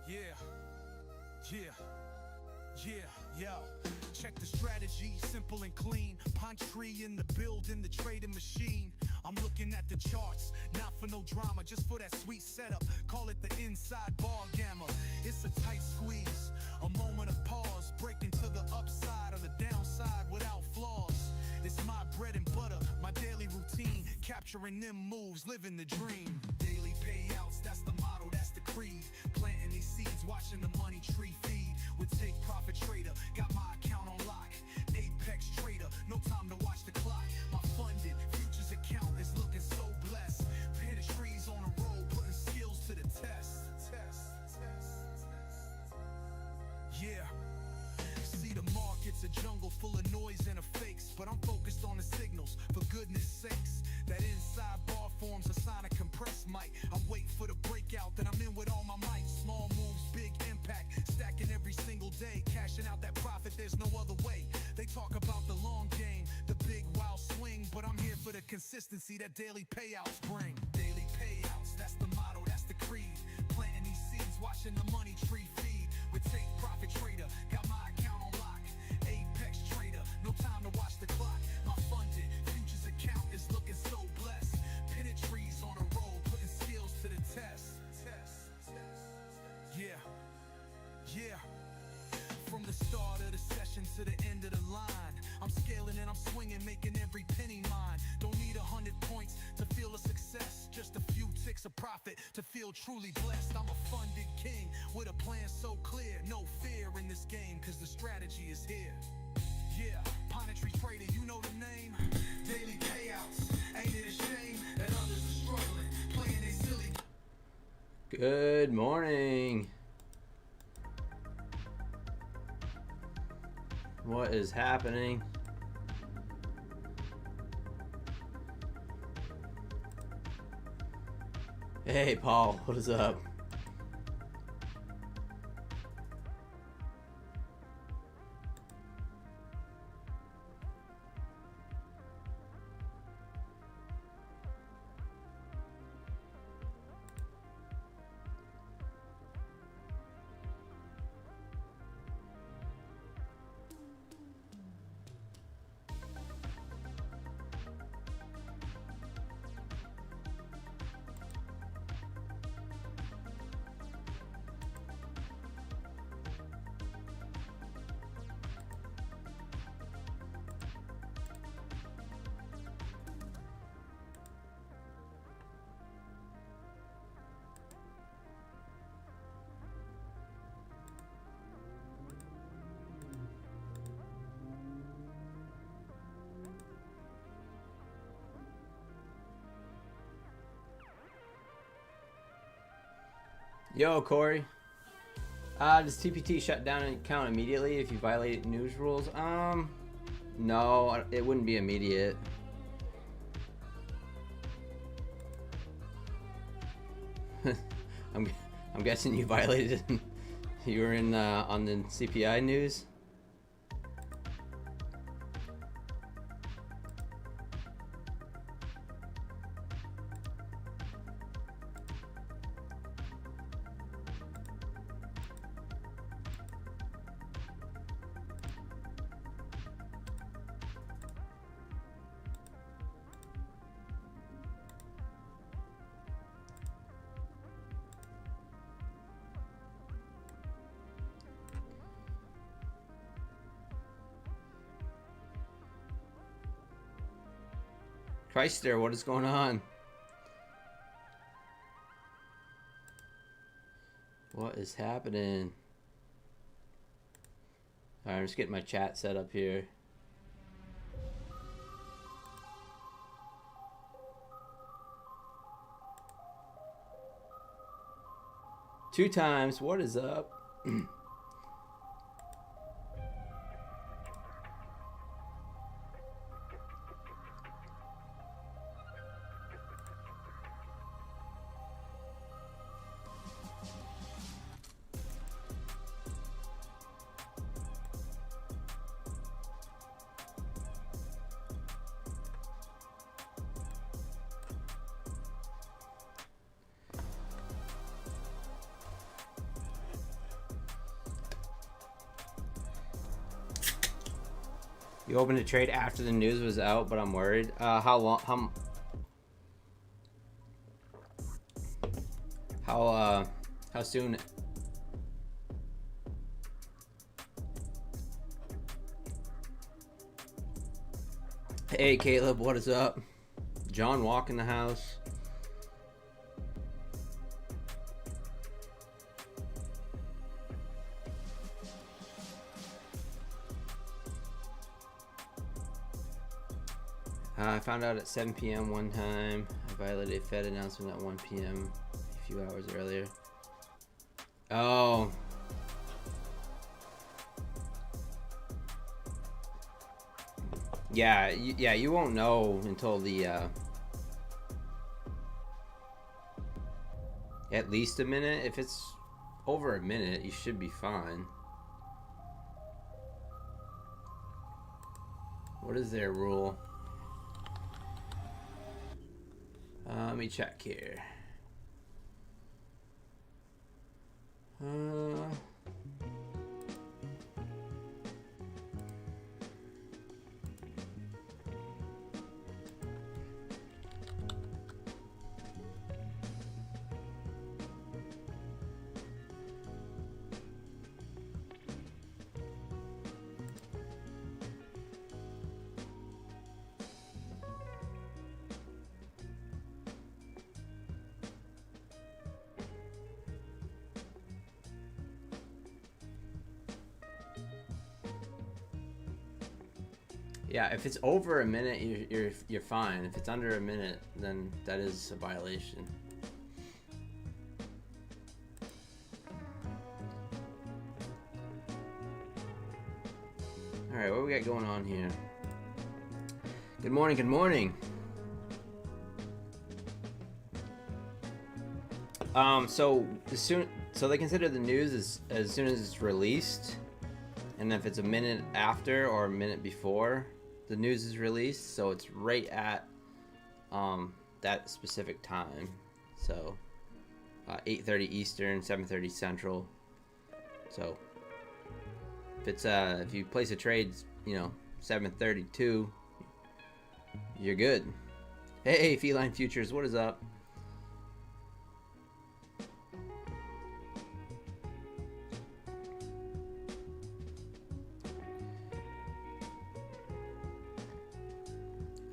Yeah, yeah, yeah, yo. Check the strategy, simple and clean. Pine tree in the building, the trading machine. I'm looking at the charts, not for no drama, just for that sweet setup. Call it the inside bar gamma. It's a tight squeeze, a moment of pause, breaking to the upside or the downside without flaws. It's my bread and butter, my daily routine, capturing them moves, living the dream. Daily payouts, that's the motto, that's the creed. Planting these seeds, watching the money tree feed. With Take Profit Trader, got my account on lock. Apex Trader, no time to watch the clock. My funded futures account is looking so blessed. Pin trees on a roll, putting skills to the test. Yeah. See, the market's a jungle full of noise and of fakes, but I'm focused on the signals, for goodness sakes. That inside bar forms a sign of compressed mic. I'm waiting for the breakout, then I'm in with all my might. Small moves, big impact, stacking every single day, cashing out that profit, there's no other way. They talk about the long game, the big wild swing, but I'm here for the consistency that daily payouts bring. Daily payouts, that's the motto, that's the creed. Planting these seeds, watching the money tree feed. With Take Profit Trader, got my account on lock. Apex Trader, no time to watch the clock. My funded futures account is looking so blessed. Pitted trees on a roll, putting skills to the test. Yeah, yeah. From the start of the session to the end of the line, I'm scaling and I'm swinging, making every penny mine. Don't need 100 points to feel a success, just a few ticks of profit to feel truly blessed. I'm a funded king with a plan so clear, no fear in this game, cause the strategy is here. Yeah, Planetary Trader, you know the name. Daily payouts, ain't it a shame that others are struggling, playing they silly. Good morning. What is happening? Hey Paul, what is up? Yo, Corey. Does TPT shut down an account immediately if you violate news rules? No, it wouldn't be immediate. I'm guessing you violated it. You were in on the CPI news. Christ there, what is going on? What is happening? Alright, I'm just getting my chat set up here. Two times, what is up? You opened a trade after the news was out, but I'm worried. How long? How soon? Hey, Caleb, what is up? John Walk in the house. I found out at 7 p.m. one time. I violated a Fed announcement at 1 p.m. a few hours earlier. Oh. Yeah, you won't know until the at least a minute. If it's over a minute, you should be fine. What is their rule? Let me check here. Yeah, if it's over a minute, you're fine. If it's under a minute, then that is a violation. All right, what we got going on here? Good morning. Good morning. So they consider the news as soon as it's released, and if it's a minute after or a minute before the news is released, so it's right at that specific time. So 8:30 Eastern, 7:30 Central. So if you place a trade, 7:32, you're good. Hey, Feline Futures, what is up?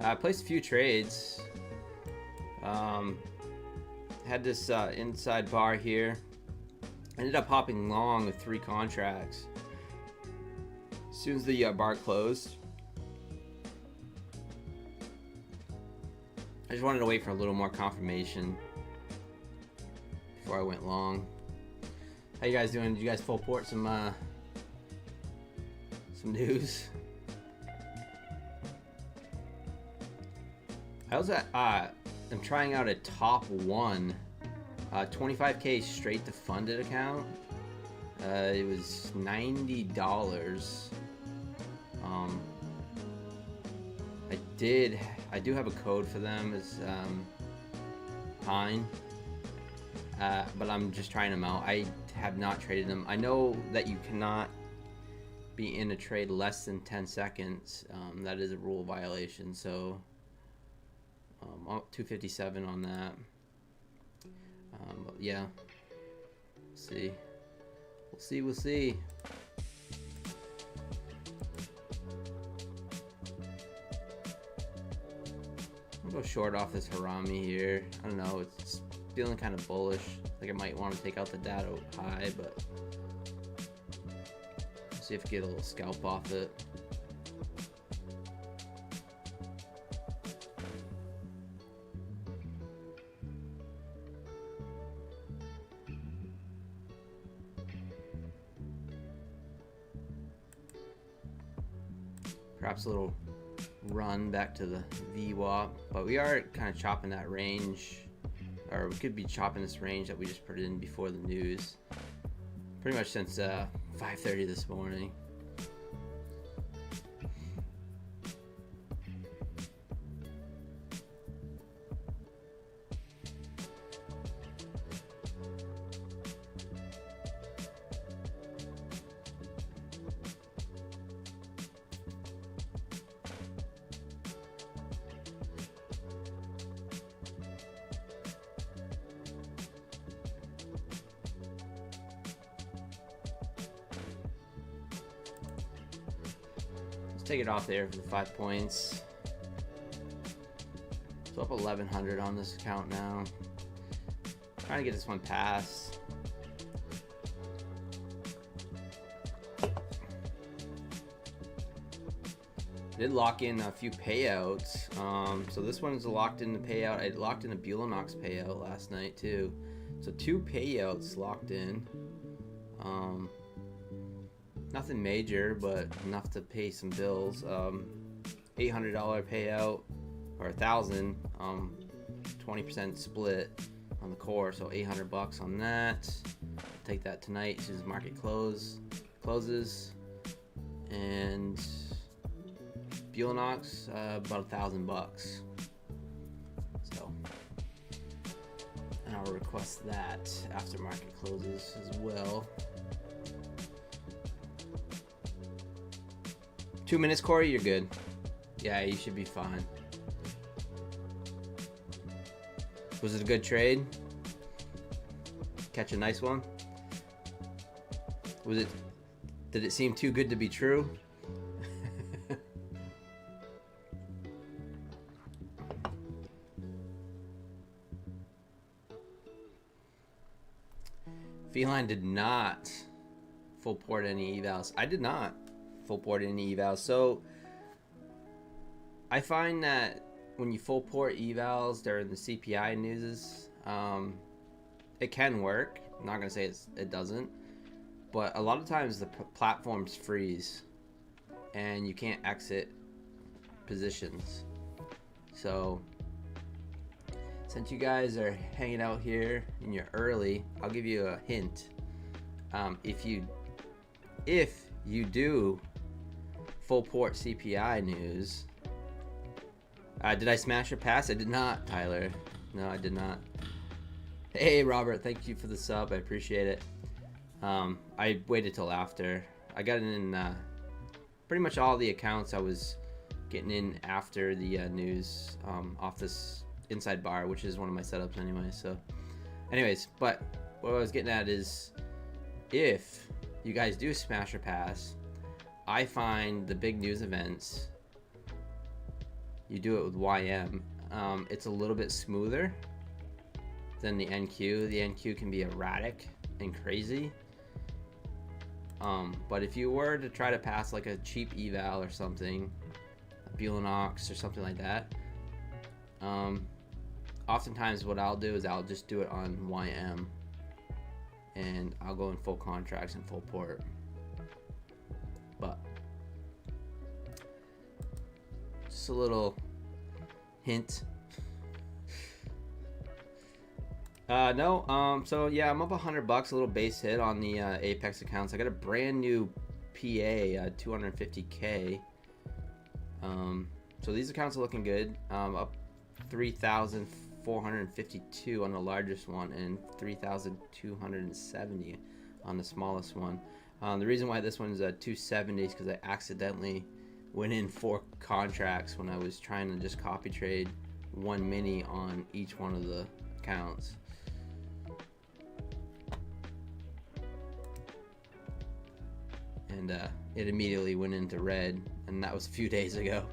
I placed a few trades. Had this inside bar here. Ended up hopping long with 3 contracts. As soon as the bar closed, I just wanted to wait for a little more confirmation before I went long. How you guys doing? Did you guys full port some news? I was I'm trying out a top 1 25K straight to funded account. It was $90. I do have a code for them. It's Pine, but I'm just trying them out. I have not traded them. I know that you cannot be in a trade less than 10 seconds. That is a rule violation. So 257 on that. But yeah, we'll see. I'll go short off this Harami here. I don't know, it's feeling kind of bullish. Like I might want to take out the data high, but see if I get a little scalp off it. Perhaps a little run back to the VWAP, but we are kind of chopping that range, or we could be chopping this range that we just put in before the news, pretty much since 5:30 this morning. Let's take it off there for the 5 points. So up 1100 on this account now. Trying to get this one passed. Did lock in a few payouts. So this one's locked in the payout. I locked in a Bulenox payout last night too. So 2 payouts locked in. Nothing major, but enough to pay some bills. $800 payout or $1,000. 20% split on the core, so $800 on that. Take that tonight as soon as the market closes. And Bulenox, about $1,000. So, and I'll request that after market closes as well. 2 minutes, Corey, you're good. Yeah, you should be fine. Was it a good trade? Catch a nice one? Did it seem too good to be true? Feline did not full port any evals. I did not full port any evals. So I find that when you full port evals during the CPI news, it can work. I'm not gonna say it doesn't, but a lot of times the platforms freeze and you can't exit positions. So since you guys are hanging out here and you're early, I'll give you a hint. If you do full port CPI news, did I smash or pass? I did not, Tyler. No, I did not. Hey, Robert, thank you for the sub. I appreciate it. I waited till after. I got in pretty much all the accounts I was getting in after the news off this inside bar, which is one of my setups anyway. So anyways, but what I was getting at is if you guys do smash or pass, I find the big news events, you do it with YM, it's a little bit smoother than the NQ. The NQ can be erratic and crazy, but if you were to try to pass like a cheap eval or something, a Bulenox or something like that, oftentimes what I'll do is I'll just do it on YM and I'll go in full contracts and full port. But just a little hint. So yeah, I'm up $100, a little base hit on the Apex accounts. I got a brand new PA, 250K. So these accounts are looking good. Up 3,452 on the largest one and 3,270 on the smallest one. The reason why this one is at 270 is because I accidentally went in 4 contracts when I was trying to just copy trade 1 mini on each one of the accounts. And it immediately went into red, and that was a few days ago.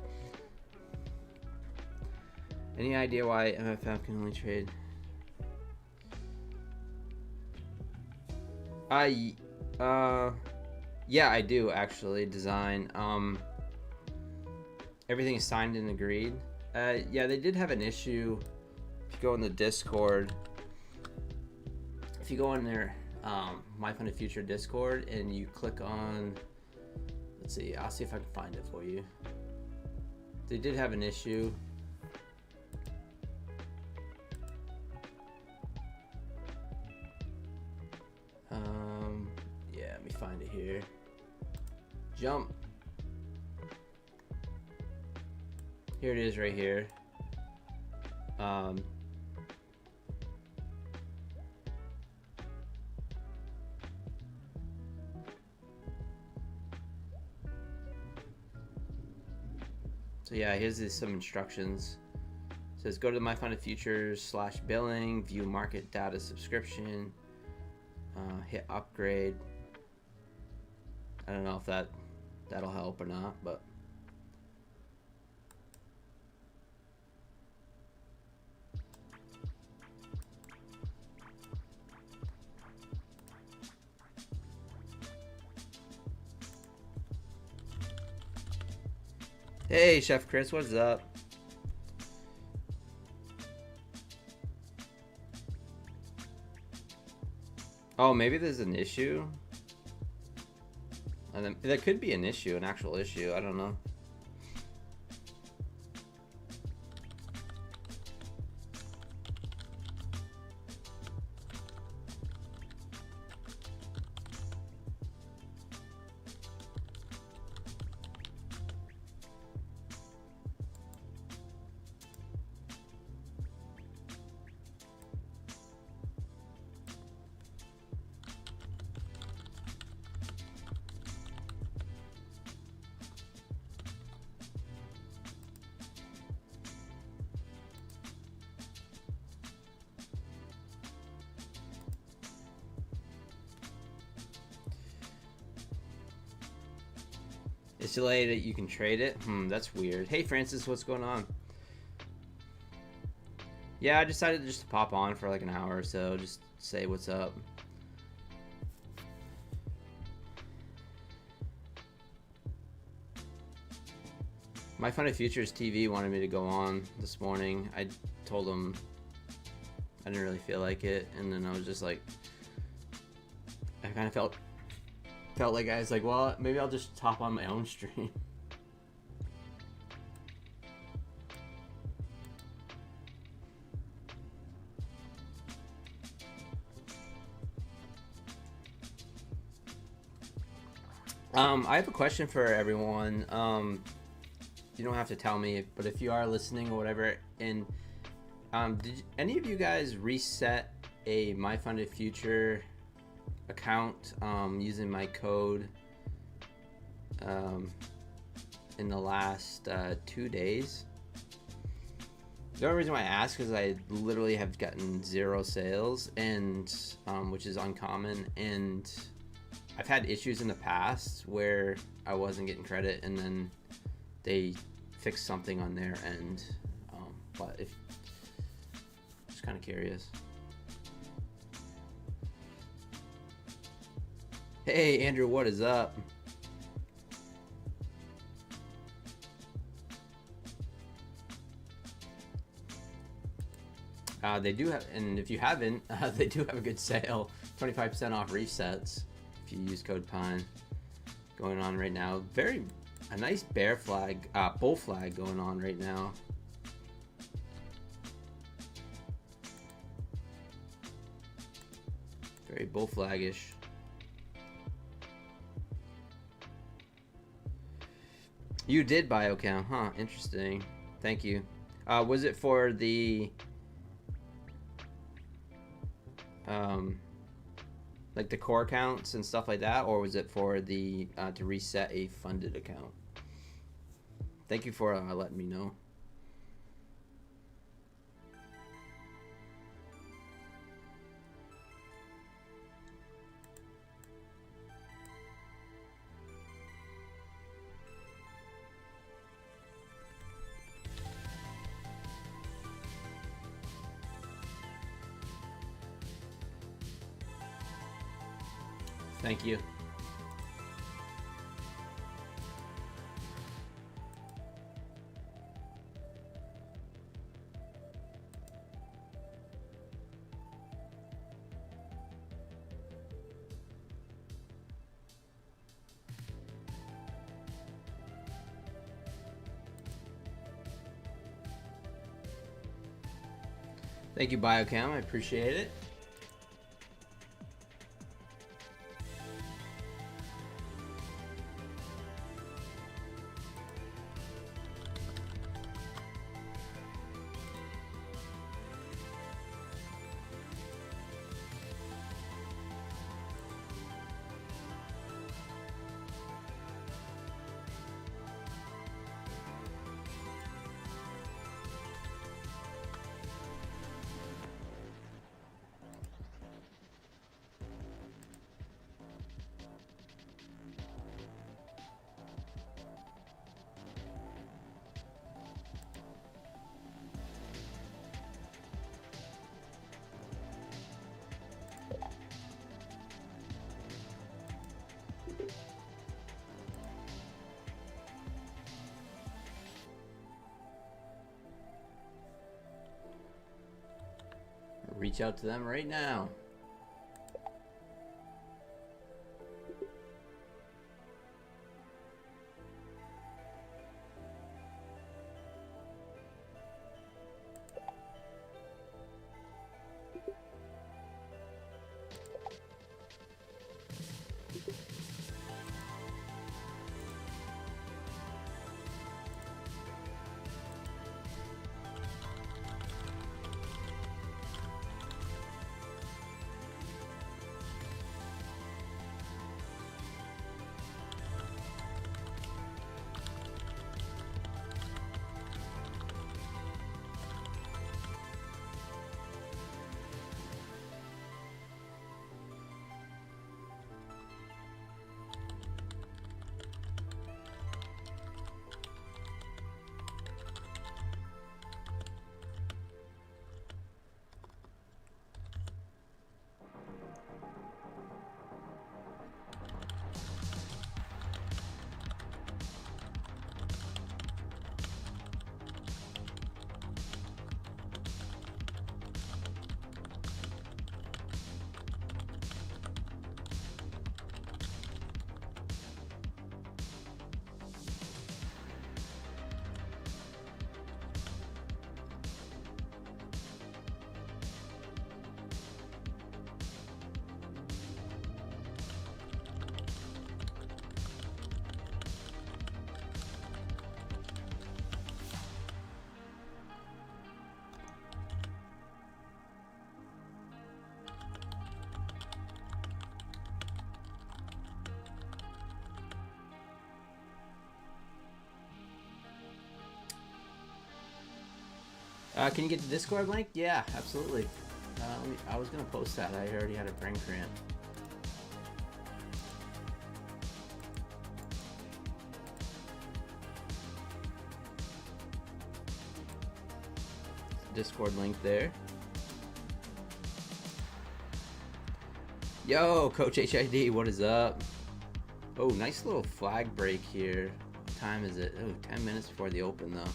Any idea why MFF can only trade? Yeah, I do actually. Design. Everything is signed and agreed. Yeah, they did have an issue. If you go in the Discord, if you go in their My Funded Future Discord and you click on, let's see, I'll see if I can find it for you. They did have an issue. Yeah, let me find it here. Jump. Here it is right here. So yeah, here's some instructions. It says go to My Funded Futures /billing, view market data subscription, hit upgrade. I don't know if that'll help or not, but Hey, Chef Chris, what's up? Oh, maybe there's an issue. And then there could be an issue, an actual issue. I don't know. It's delayed that you can trade it? That's weird. Hey, Francis, what's going on? Yeah, I decided just to pop on for like an hour or so, just say what's up. My Fun of Futures TV wanted me to go on this morning. I told them I didn't really feel like it, and then I was just like, I kind of felt like I was like, well, maybe I'll just hop on my own stream. I have a question for everyone. You don't have to tell me, but if you are listening or whatever, and did any of you guys reset a My Funded Future account using my code in the last 2 days? The only reason why I ask is I literally have gotten 0 sales, and which is uncommon, and I've had issues in the past where I wasn't getting credit and then they fixed something on their end, but if just kind of curious. Hey Andrew, what is up? They do have, and if you haven't, they do have a good sale, 25% off resets if you use code PINE, going on right now. A nice bear flag, bull flag going on right now. Very bull flagish. You did biocam, huh? Interesting. Thank you. Was it for the like the core accounts and stuff like that, or was it for the to reset a funded account? Thank you for letting me know. Thank you. Thank you, Biocam. I appreciate it. reach out to them right now. Can you get the Discord link? Yeah, absolutely. I was gonna post that. I already had a brain cramp. Discord link there. Yo, Coach HID, what is up? Oh, nice little flag break here. What time is it? Oh, 10 minutes before the open though.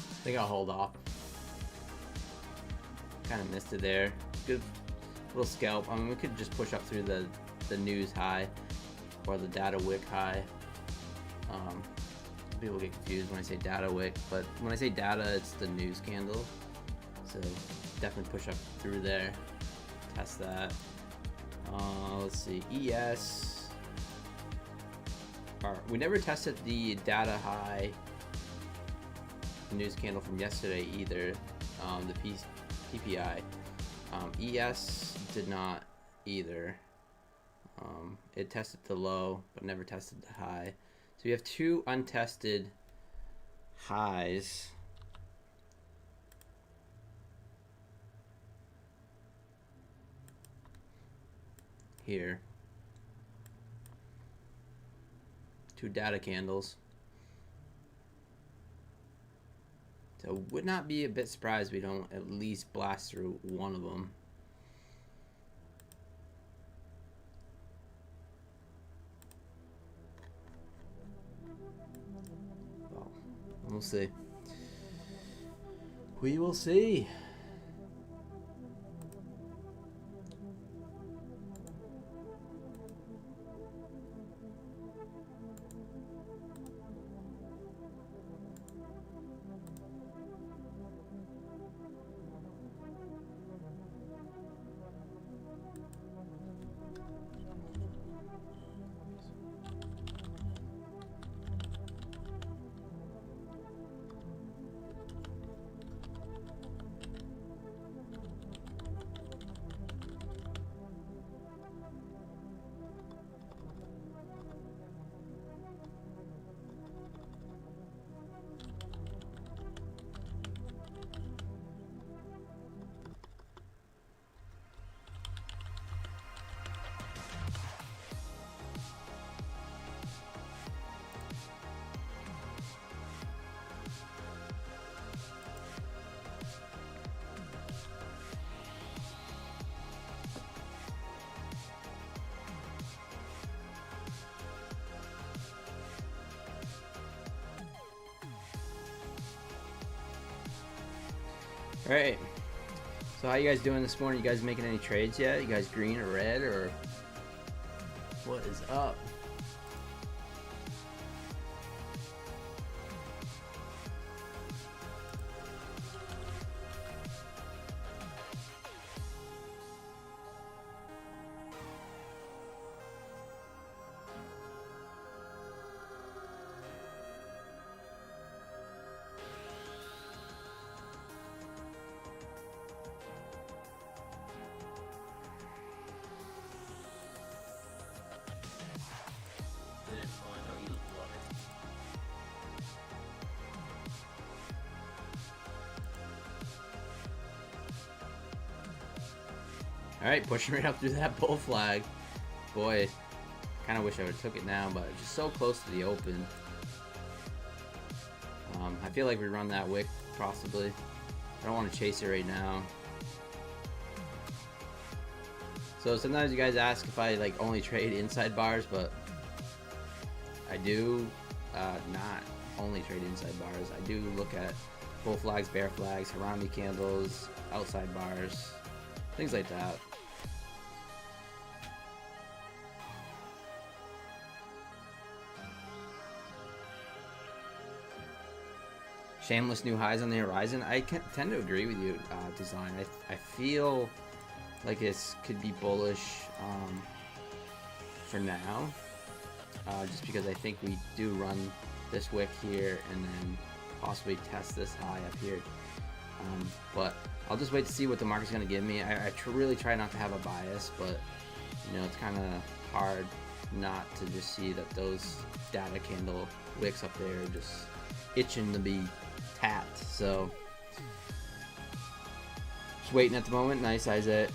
I think I'll hold off. Kind of missed it there. Good little scalp. I mean, we could just push up through the news high or the data wick high. People get confused when I say data wick, but when I say data, it's the news candle. So definitely push up through there. Test that. Let's see. ES. We never tested the data high news candle from yesterday either. The PPI. ES did not either. It tested the low but never tested the high. So we have two untested highs. Here. Two data candles. So would not be a bit surprised we don't at least blast through one of them. Well, we'll see. We will see. All right. So how you guys doing this morning? You guys making any trades yet? You guys green or red or what is up? Alright, pushing right up through that bull flag. Boy, kind of wish I would have took it now, but just so close to the open. I feel like we run that wick, possibly. I don't want to chase it right now. So sometimes you guys ask if I like only trade inside bars, but I do not only trade inside bars. I do look at bull flags, bear flags, Harambe candles, outside bars, things like that. Shameless new highs on the horizon. I tend to agree with you, Design. I feel like this could be bullish for now, just because I think we do run this wick here and then possibly test this high up here. But I'll just wait to see what the market's going to give me. I really try not to have a bias, but you know, it's kind of hard not to just see that those data candle wicks up there are just itching to be tapped. So just waiting at the moment. Nice, Isaac.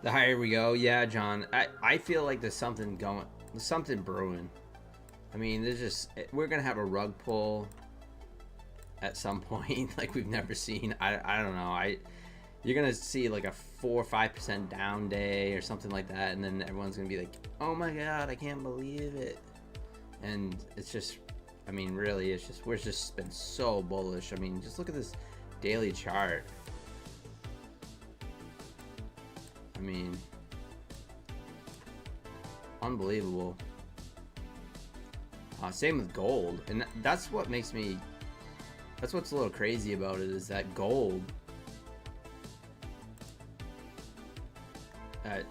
The higher we go, yeah, John. I feel like there's something going, there's something brewing. I mean, there's just, we're gonna have a rug pull at some point like we've never seen. I don't know. You're gonna see like a 4 or 5% down day or something like that, and then everyone's gonna be like, oh my god, I can't believe it. And it's just, I mean, really, it's just, we're just been so bullish. I mean, just look at this daily chart. I mean, unbelievable. Same with gold, and that's what makes me, that's what's a little crazy about it, is that gold at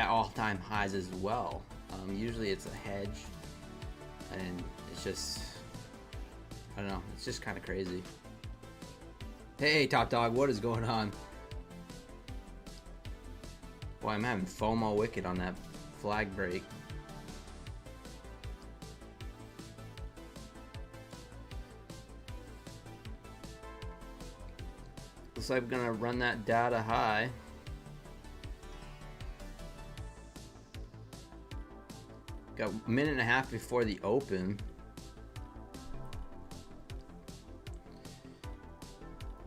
all-time highs as well. Usually it's a hedge, and it's just, I don't know, it's just kind of crazy. Hey, Top Dog, what is going on? Boy, I'm having FOMO wicked on that flag break. Looks like I'm gonna run that data high. Got a minute and a half before the open.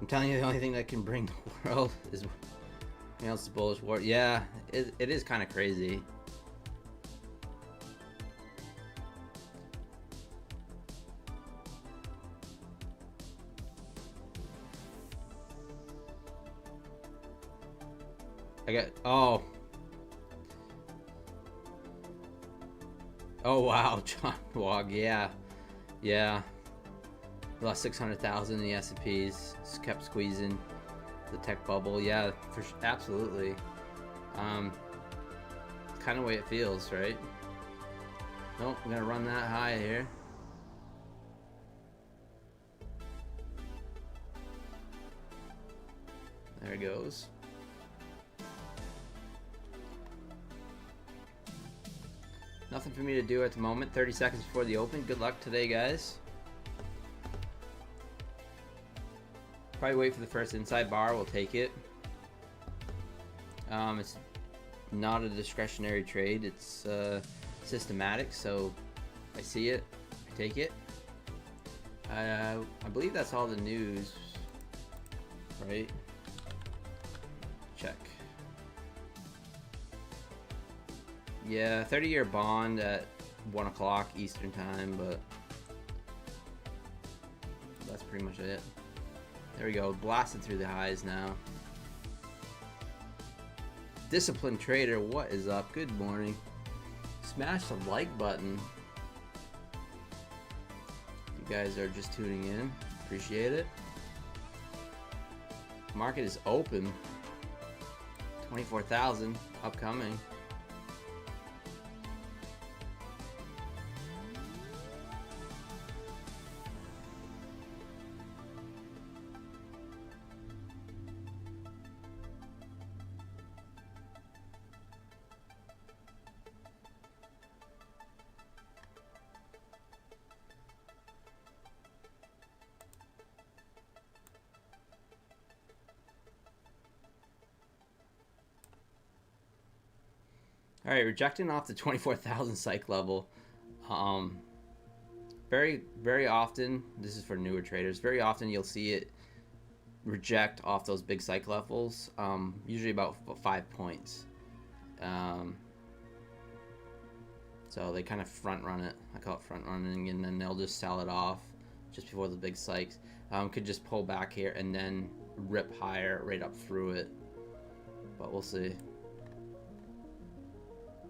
I'm telling you, the only thing that can bring the world is else bullish war. Yeah, it is kind of crazy. I got, oh wow, John Wog, yeah, lost 600,000 in the S&Ps. Just kept squeezing the tech bubble. Yeah, absolutely. Kind of way it feels, right? Nope, I'm gonna run that high here. There it goes. Nothing for me to do at the moment. 30 seconds before the open. Good luck today, guys. Probably wait for the first inside bar. We'll take it. It's not a discretionary trade. It's systematic. So I see it, I take it. I believe that's all the news, right? Check. Yeah, 30-year bond at 1 o'clock Eastern time, but that's pretty much it. There we go, blasted through the highs now. Disciplined trader, what is up? Good morning. Smash the like button. If you guys are just tuning in, appreciate it. Market is open. 24,000 upcoming. All right, rejecting off the 24,000 psych level. Very often, this is for newer traders, very often you'll see it reject off those big psych levels, usually about 5 points. So they kind of front run it. I call it front running, and then they'll just sell it off just before the big psychs. Could just pull back here and then rip higher right up through it. But we'll see.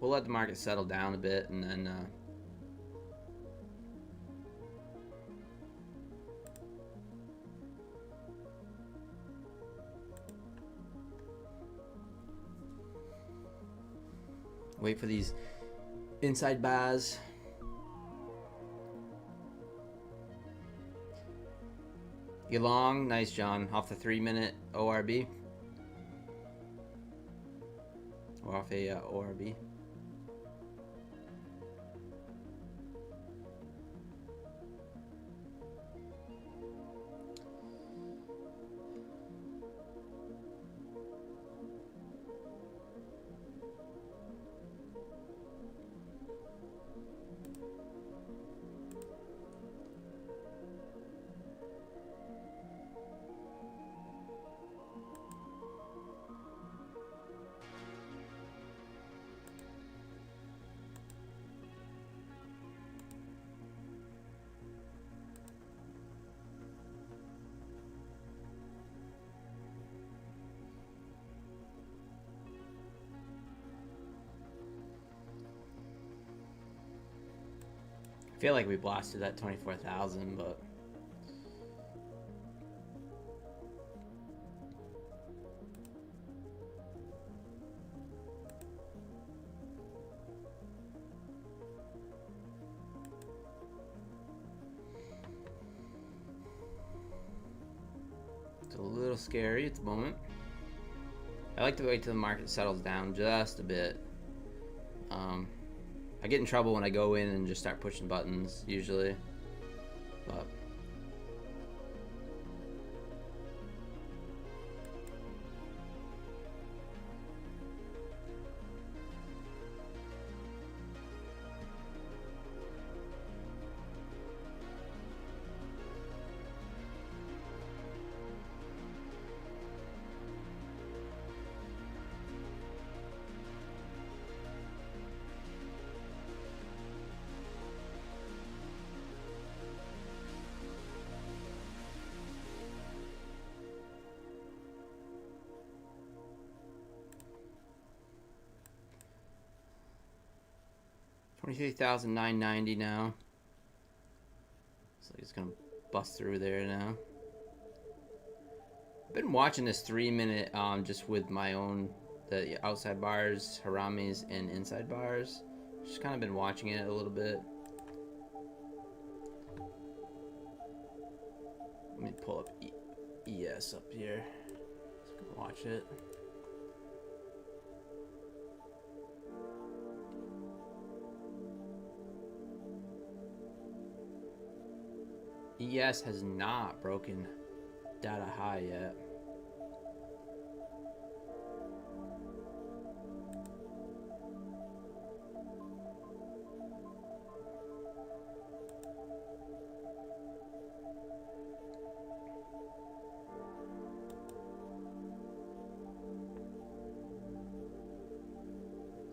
We'll let the market settle down a bit and then wait for these inside bars. You long, nice John, off the 3-minute ORB. Or off a ORB. I feel like we blasted that 24,000, but it's a little scary at the moment. I like to wait till the market settles down just a bit. I get in trouble when I go in and just start pushing buttons, usually. But $23,990 now. Looks like it's gonna bust through there now. I've been watching this 3-minute just with my own the outside bars, haramis, and inside bars. Just kind of been watching it a little bit. Let me pull up ES up here so I can watch it. ES has not broken data high yet.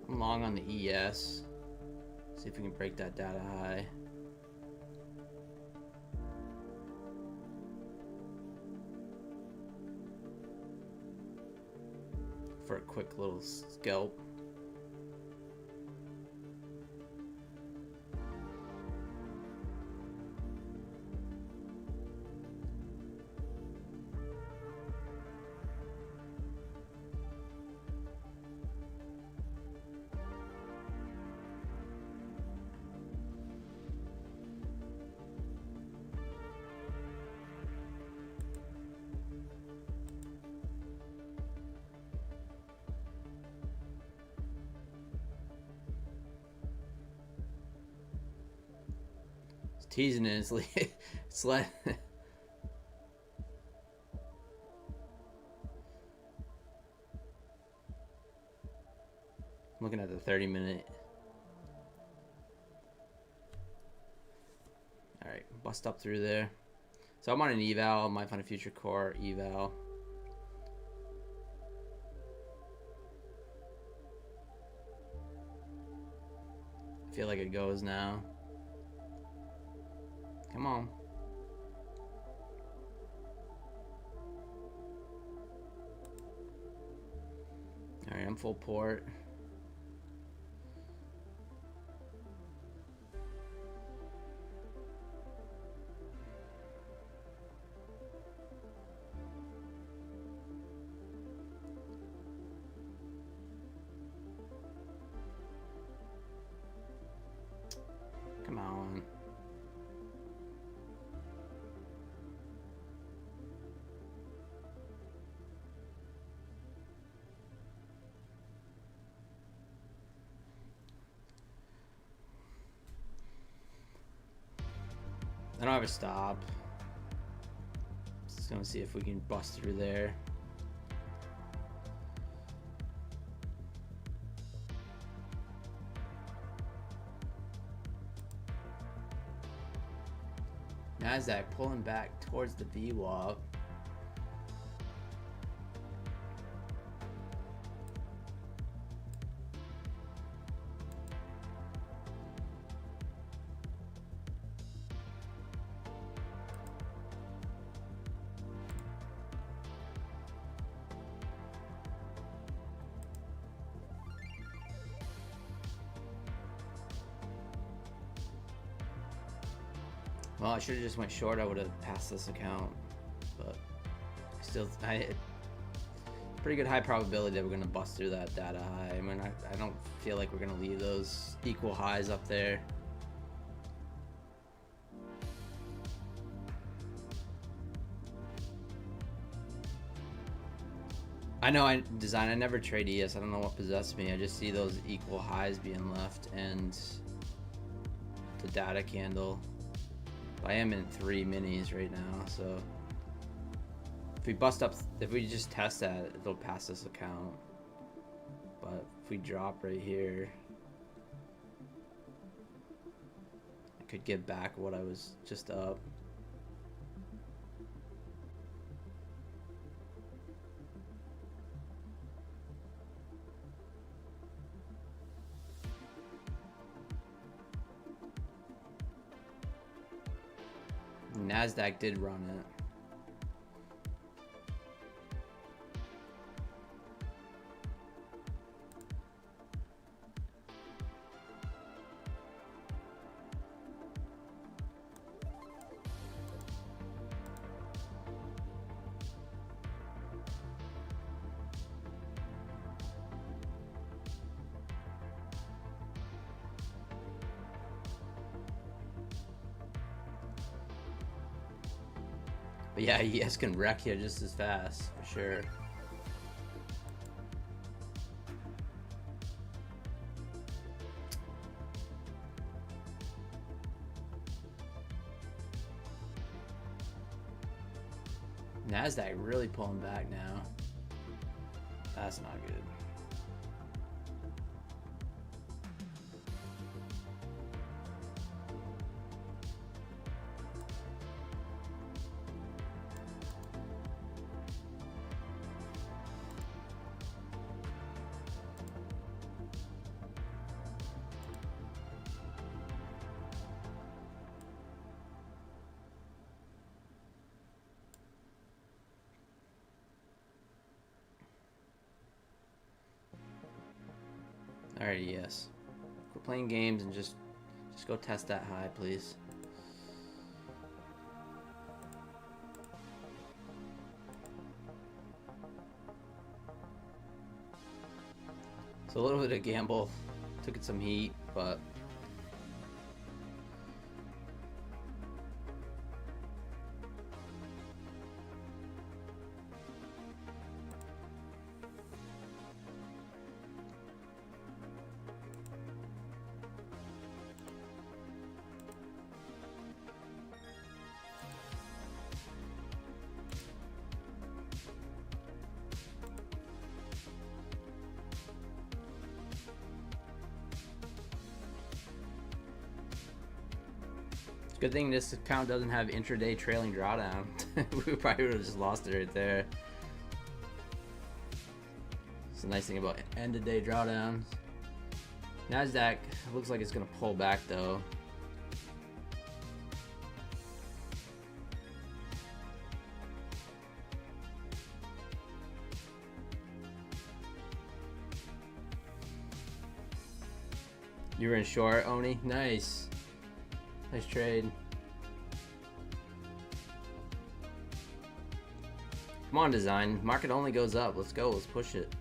I'm long on the ES. See if we can break that data high. For a quick little scalp. Teasing it, it's like looking at the 30-minute. All right, bust up through there. So I'm on an eval. Might find a future core eval. I feel like it goes now. Come on. Alright, I'm full port. Come on. I don't have a stop. Just gonna see if we can bust through there. NASDAQ pulling back towards the VWAP. Well, I should have just went short. I would have passed this account, but still, pretty good high probability that we're gonna bust through that data high. I mean, I don't feel like we're gonna leave those equal highs up there. I know I never trade ES. I don't know what possessed me. I just see those equal highs being left and the data candle. I am in 3 minis right now, so if we bust up, if we just test that, it'll pass this account. But if we drop right here, I could get back what I was just up. NASDAQ did run it. But yeah, ES can wreck you just as fast, for sure. NASDAQ really pulling back now. That's not good. Alrighty, yes. Quit playing games and just go test that high, please. So a little bit of gamble, took it some heat, but good thing this account doesn't have intraday trailing drawdown. We probably would have just lost it right there. It's the nice thing about end of day drawdowns. NASDAQ looks like it's gonna pull back though. You were in short, Oni? Nice. Nice trade. Come on, design. Market only goes up. Let's go. Let's push it.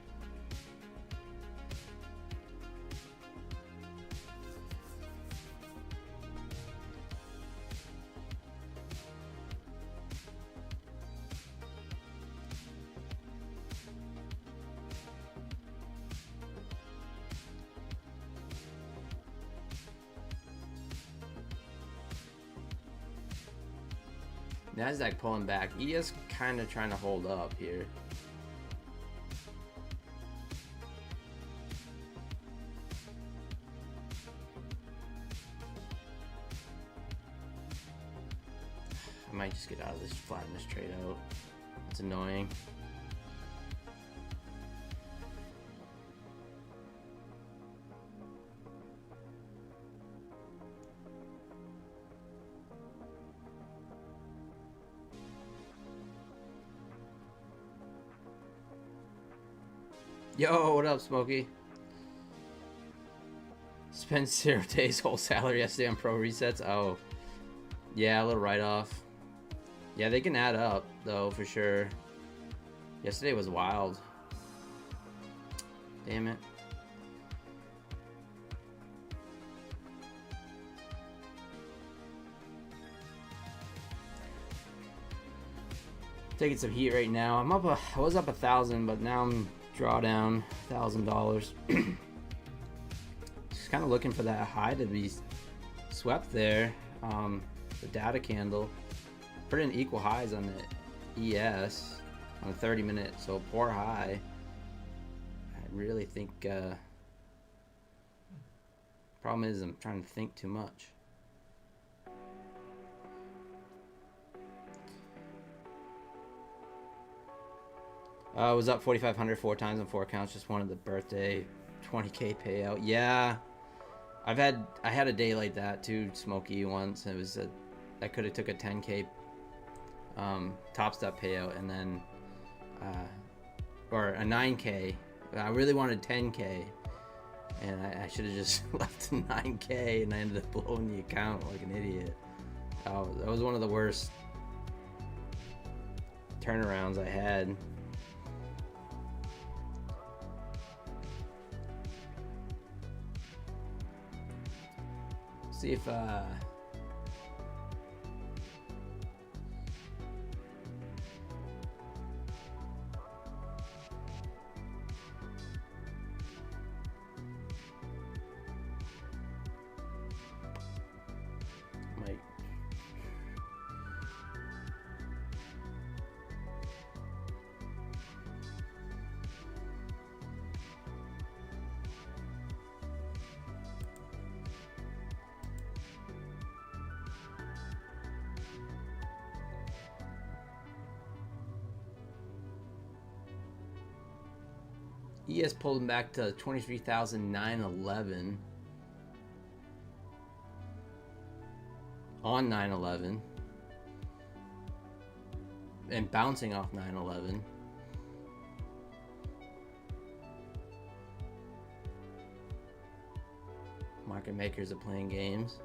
NASDAQ pulling back. ES kind of trying to hold up here. I might just get out of this, flatten this trade out. It's annoying. Yo, what up, Smokey? Spent 0 days whole salary yesterday on pro resets. Oh, yeah, a little write-off. Yeah, they can add up, though, for sure. Yesterday was wild. Damn it. Taking some heat right now. I was up 1,000, but now I'm drawdown $1,000. Just kind of looking for that high to be swept there. The data candle put in equal highs on the ES on the 30-minute, so poor high. I really think problem is I'm trying to think too much. I was up 4,500 4 times on 4 accounts. Just wanted the birthday 20K payout. Yeah, I had a day like that too, Smokey, once. It was I could have took a 10K top step payout and then or a 9K. I really wanted 10K, and I should have just left 9K, and I ended up blowing the account like an idiot. That was one of the worst turnarounds I had. See if might ES pulled him back to 23,911 on 9/11 and bouncing off 9/11. Market makers are playing games.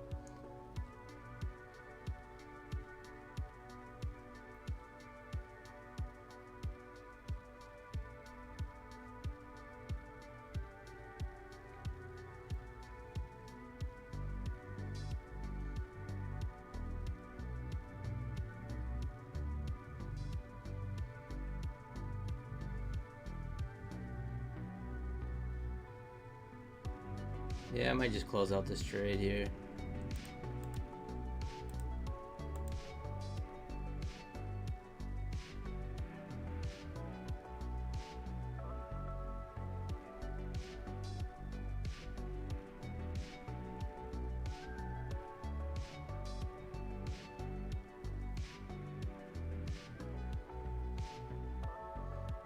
Yeah, I might just close out this trade here.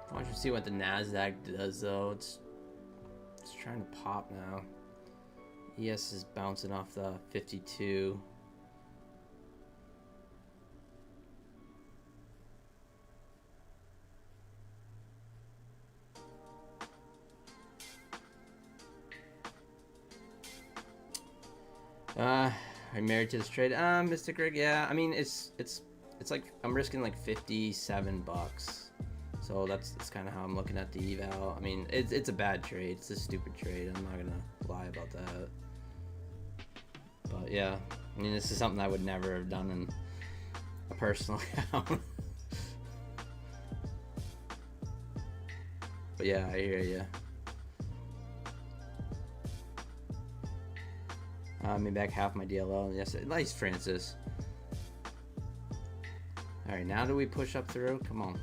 I want you to see what the NASDAQ does though. It's trying to pop now. ES is bouncing off the 52. Are you married to this trade? Mr. Greg, yeah. I mean, it's like I'm risking like $57. So that's kind of how I'm looking at the eval. I mean, it's a bad trade. It's a stupid trade. I'm not gonna lie about that. But yeah, I mean, this is something I would never have done in a personal account. But yeah, I hear you. Made back half my DLL. Yes, nice, Francis. All right, now do we push up through? Come on.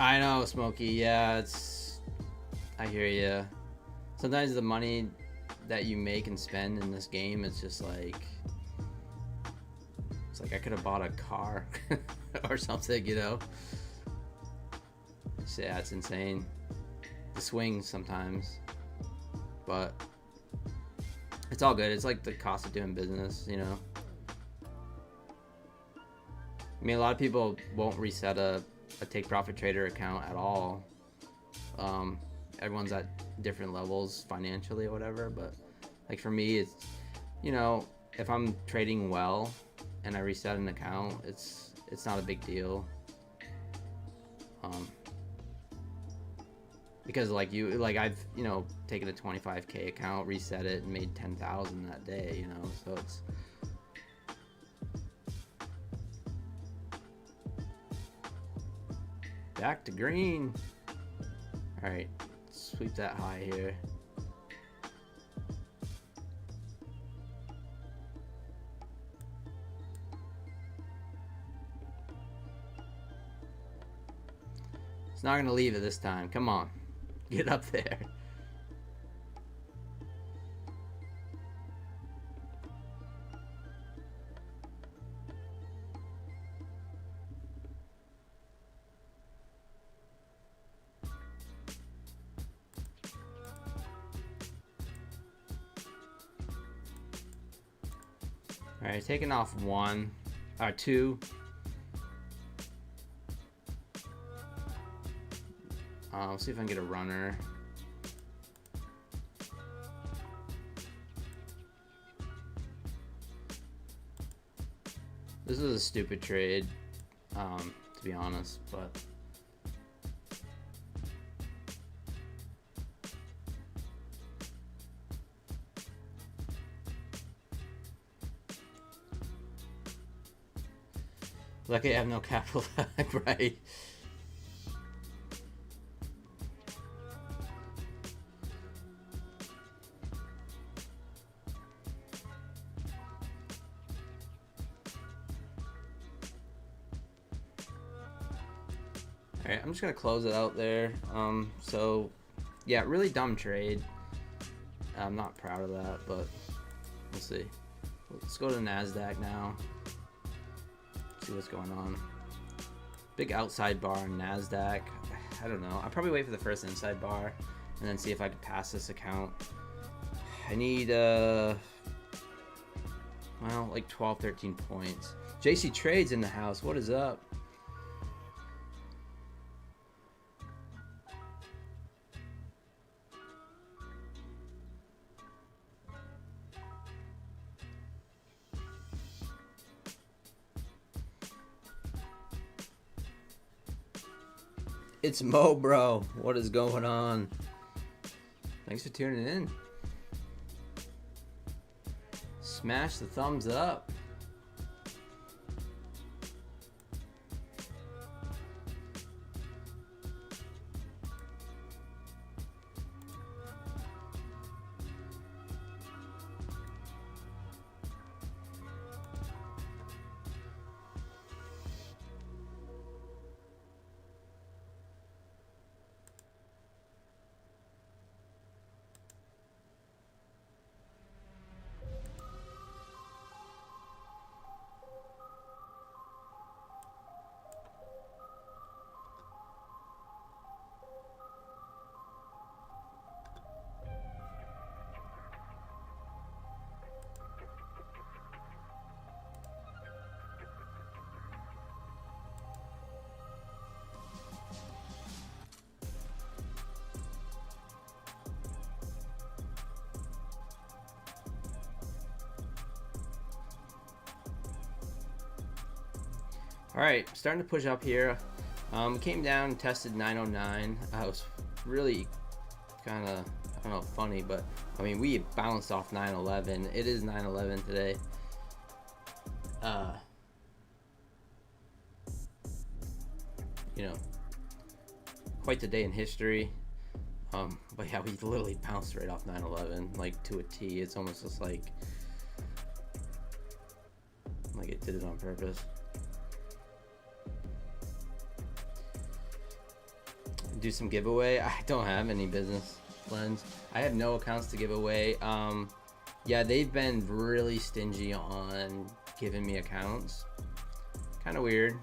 I know, Smokey. Yeah, I hear you. Sometimes the money that you make and spend in this game, it's just like, it's like I could have bought a car or something, you know? So yeah, it's insane. The swings sometimes, but it's all good. It's like the cost of doing business, you know? I mean, a lot of people won't reset a take profit trader account at all. Everyone's at different levels financially or whatever, but like for me, it's, you know, if I'm trading well and I reset an account, it's not a big deal. Because like I've, you know, taken a 25K account, reset it, and made 10,000 that day, you know, so it's back to green. All right, sweep that high here. It's not gonna leave it this time. Come on, get up there. All right, taking off one, or two. Let's see if I can get a runner. This is a stupid trade, to be honest, but lucky I have no capital, right? All right, I'm just gonna close it out there. So yeah, really dumb trade. I'm not proud of that, but we'll see. Let's go to NASDAQ now. See what's going on. Big outside bar on NASDAQ. I don't know. I'll probably wait for the first inside bar and then see if I can pass this account. I need, well, like 12, 13 points. JC Trades in the house. What is up? It's Mo, bro. What is going on? Thanks for tuning in. Smash the thumbs up. All right, starting to push up here. Came down and tested 909. I was really kind of, I don't know, funny, but I mean, we bounced off 911. It is 911 today. You know, quite the day in history. But yeah, we literally bounced right off 911, like to a T. It's almost just like it did it on purpose. Do some giveaway. I don't have any business plans. I have no accounts to give away. Yeah, they've been really stingy on giving me accounts. Kind of weird.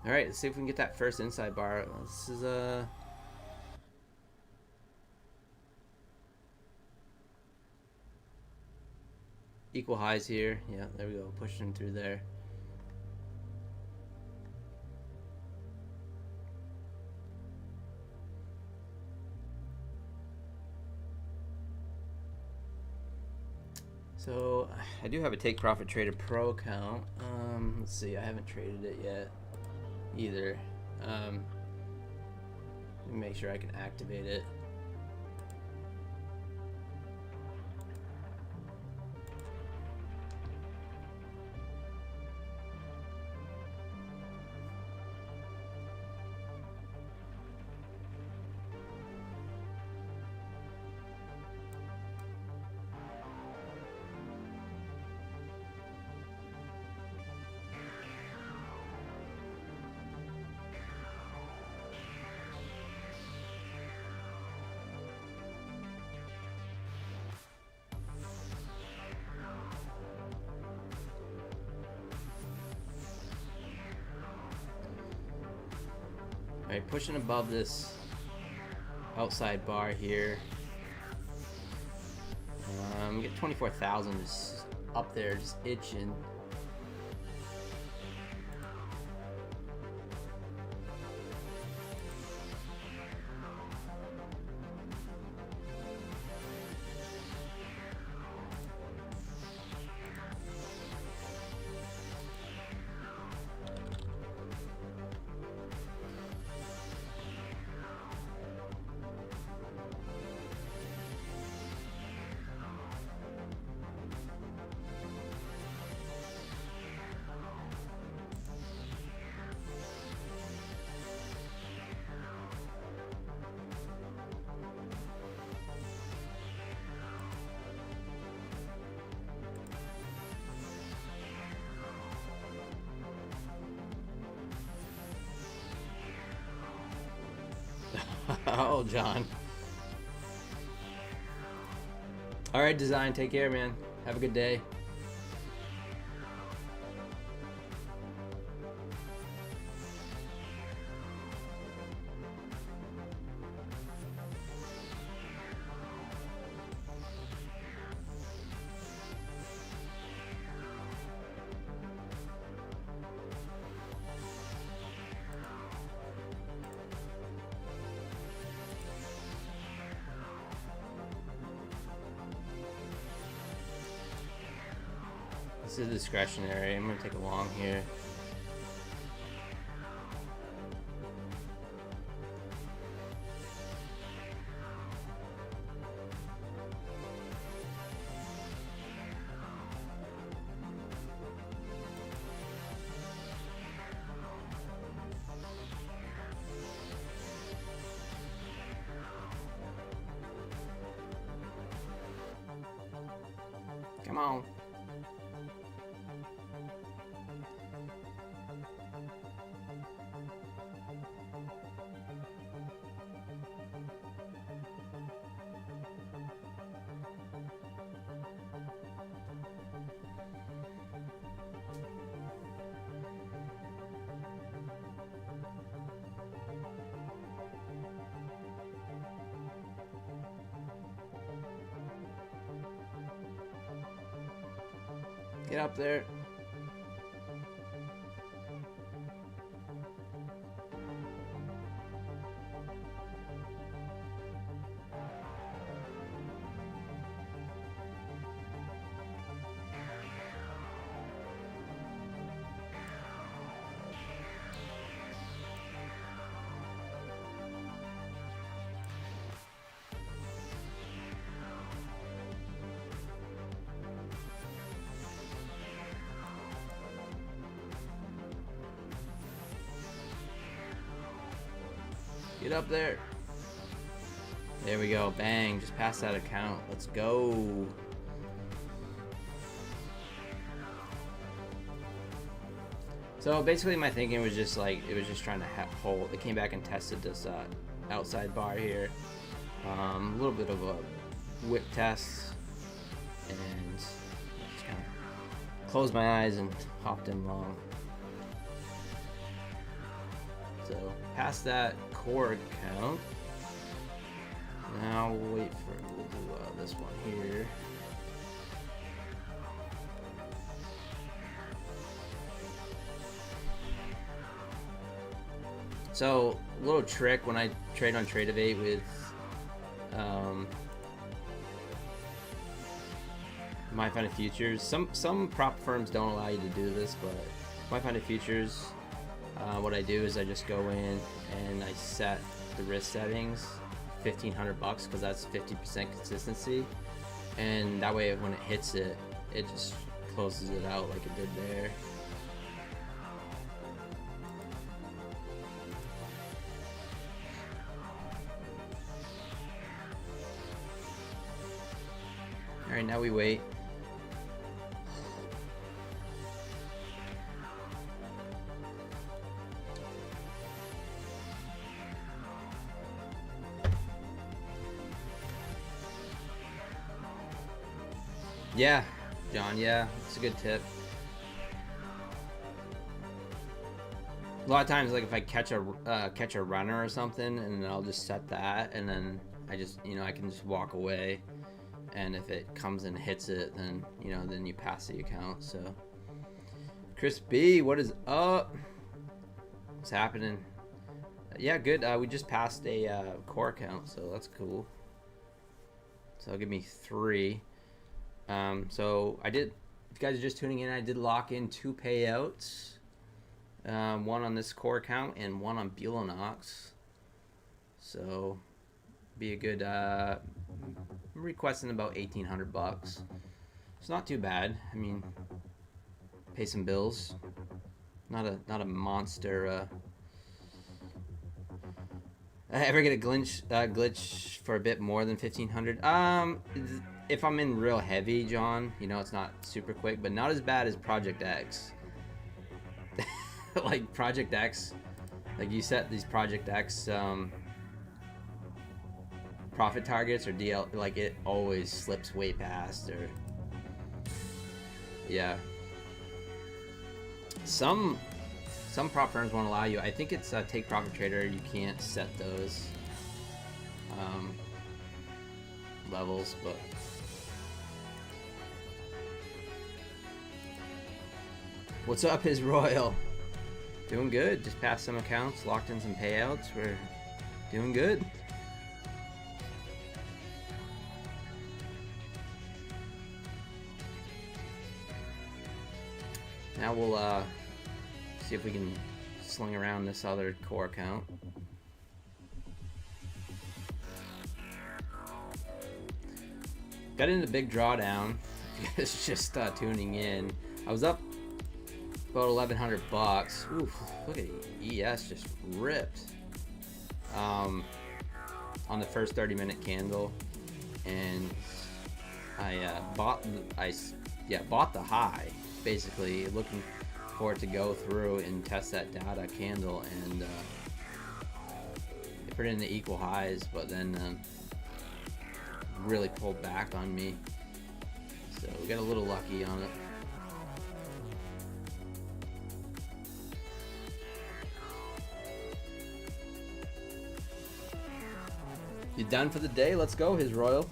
All right, let's see if we can get that first inside bar. This is equal highs here. Yeah, there we go. Pushing through there. So I do have a Take Profit Trader Pro account. Let's see, I haven't traded it yet either. Let me make sure I can activate it. Alright, pushing above this outside bar here. Get 24,000 just up there, just itching. Oh, John. All right, Design. Take care, man. Have a good day. This is discretionary. I'm gonna take a long here. Come on. Get up there. Get up there. There we go. Bang. Just pass that account. Let's go. So basically my thinking was just like, it was just trying to hold. It came back and tested this outside bar here. A little bit of a whip test. And just kind of closed my eyes and hopped in long. So past that core count. Now we'll wait for we'll do this one here. So a little trick when I trade on Trade-Evate with My Funded Futures. Some prop firms don't allow you to do this, but My Funded Futures. What I do is I just go in and I set the risk settings $1,500 because that's 50% consistency, and that way when it hits it, it just closes it out like it did there. All right, now we wait. Yeah, John, yeah, it's a good tip. A lot of times, like if I catch a runner or something, and then I'll just set that, and then I just, I can just walk away, and if it comes and hits it, then, then you pass the account. So, Chris B, what is up? What's happening? Yeah, good. We just passed a core account, so that's cool. So it'll give me 3. So I did, if you guys are just tuning in, I did lock in 2 payouts, one on this core account and one on Buellanox. So be a good, I'm requesting about $1,800. It's not too bad. I mean, pay some bills. Not a monster. Ever get a glitch for a bit more than 1,500? If I'm in real heavy, John, it's not super quick, but not as bad as Project X. Like Project X, like you set these Project X profit targets or DL, like it always slips way past, or yeah. Some prop firms won't allow you. I think it's Take Profit Trader. You can't set those levels, but what's up, His Royal? Doing good. Just passed some accounts, locked in some payouts. We're doing good. Now we'll see if we can sling around this other core account. Got into big drawdown. It's just tuning in. I was up about 1,100 bucks. Oof, look at ES just ripped on the first 30-minute candle, and I bought the high, basically looking for it to go through and test that data candle, and it put it in the equal highs, but then really pulled back on me, so we got a little lucky on it. You done for the day? Let's go, His Royal.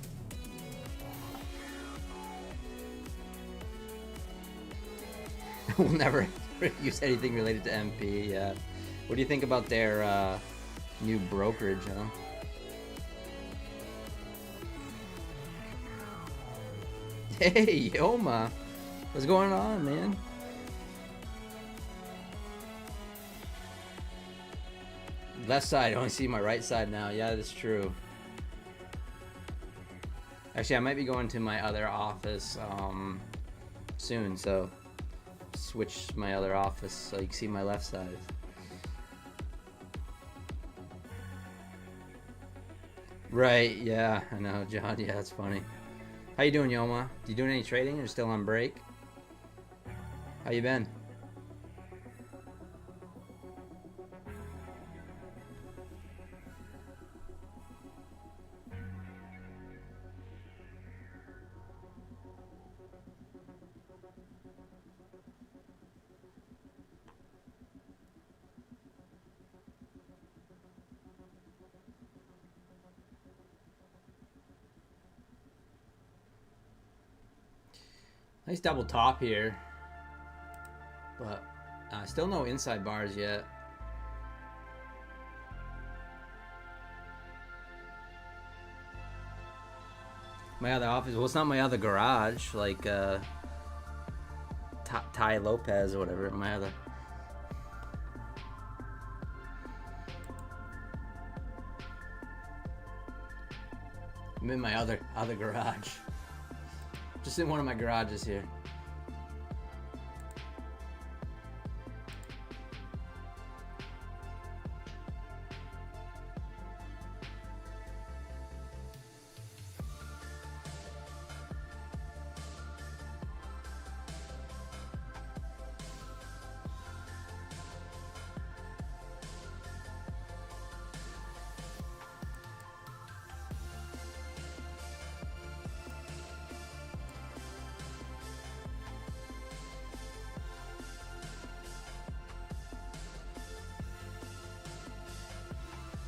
We'll never use anything related to MP. Yeah. What do you think about their new brokerage, huh? Hey, Yoma. What's going on, man? Left side, I only see my right side now. Yeah, that's true. Actually, I might be going to my other office soon, so switch my other office so you can see my left side. Right, yeah, I know, John. Yeah, that's funny. How you doing, Yoma? You doing any trading or still on break? How you been? Nice double top here, but still no inside bars yet. My other office, well, it's not my other garage, like Ty Lopez or whatever. My other. I'm in my other garage. Just in one of my garages here.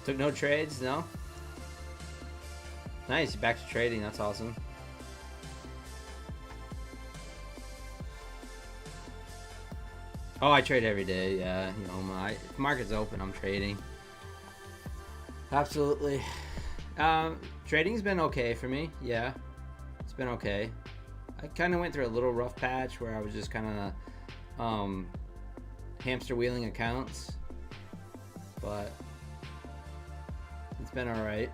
Took no trades, no? Nice, back to trading, that's awesome. Oh, I trade every day, yeah. You know, if market's open, I'm trading. Absolutely. Trading's been okay for me, yeah. It's been okay. I kind of went through a little rough patch where I was just kind of hamster wheeling accounts, but it's been all right.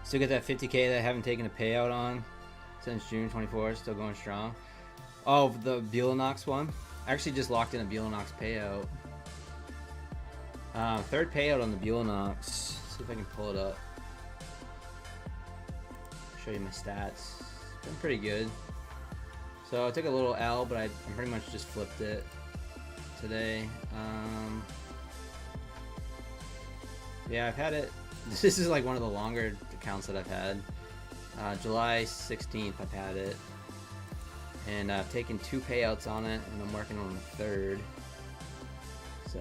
Still get that 50K that I haven't taken a payout on since June 24th, still going strong. Oh, the Bulanox one? I actually just locked in a Bulanox payout. Third payout on the Buellnox. See if I can pull it up. Show you my stats. Been pretty good. So I took a little L, but I pretty much just flipped it today. Yeah, I've had it. This is like one of the longer accounts that I've had. July 16th I've had it. And I've taken 2 payouts on it, and I'm working on the third. So,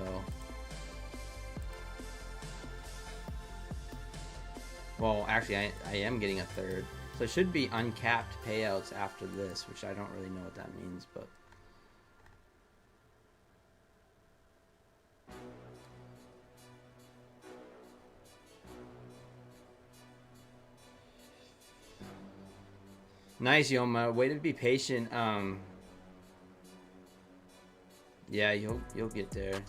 well, actually, I am getting a third. So it should be uncapped payouts after this, which I don't really know what that means, but. Nice, Yoma. Way to be patient. Yeah, you'll get there.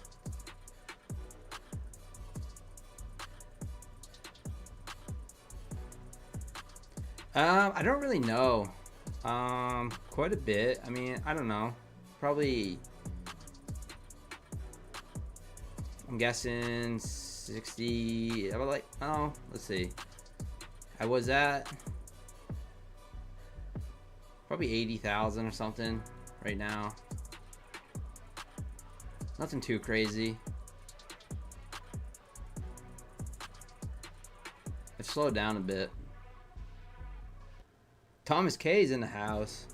I don't really know. Quite a bit. I mean, I don't know. Probably. I'm guessing 60. About like, oh, let's see. I was at probably 80,000 or something right now. Nothing too crazy. I've slowed down a bit. Thomas K is in the house.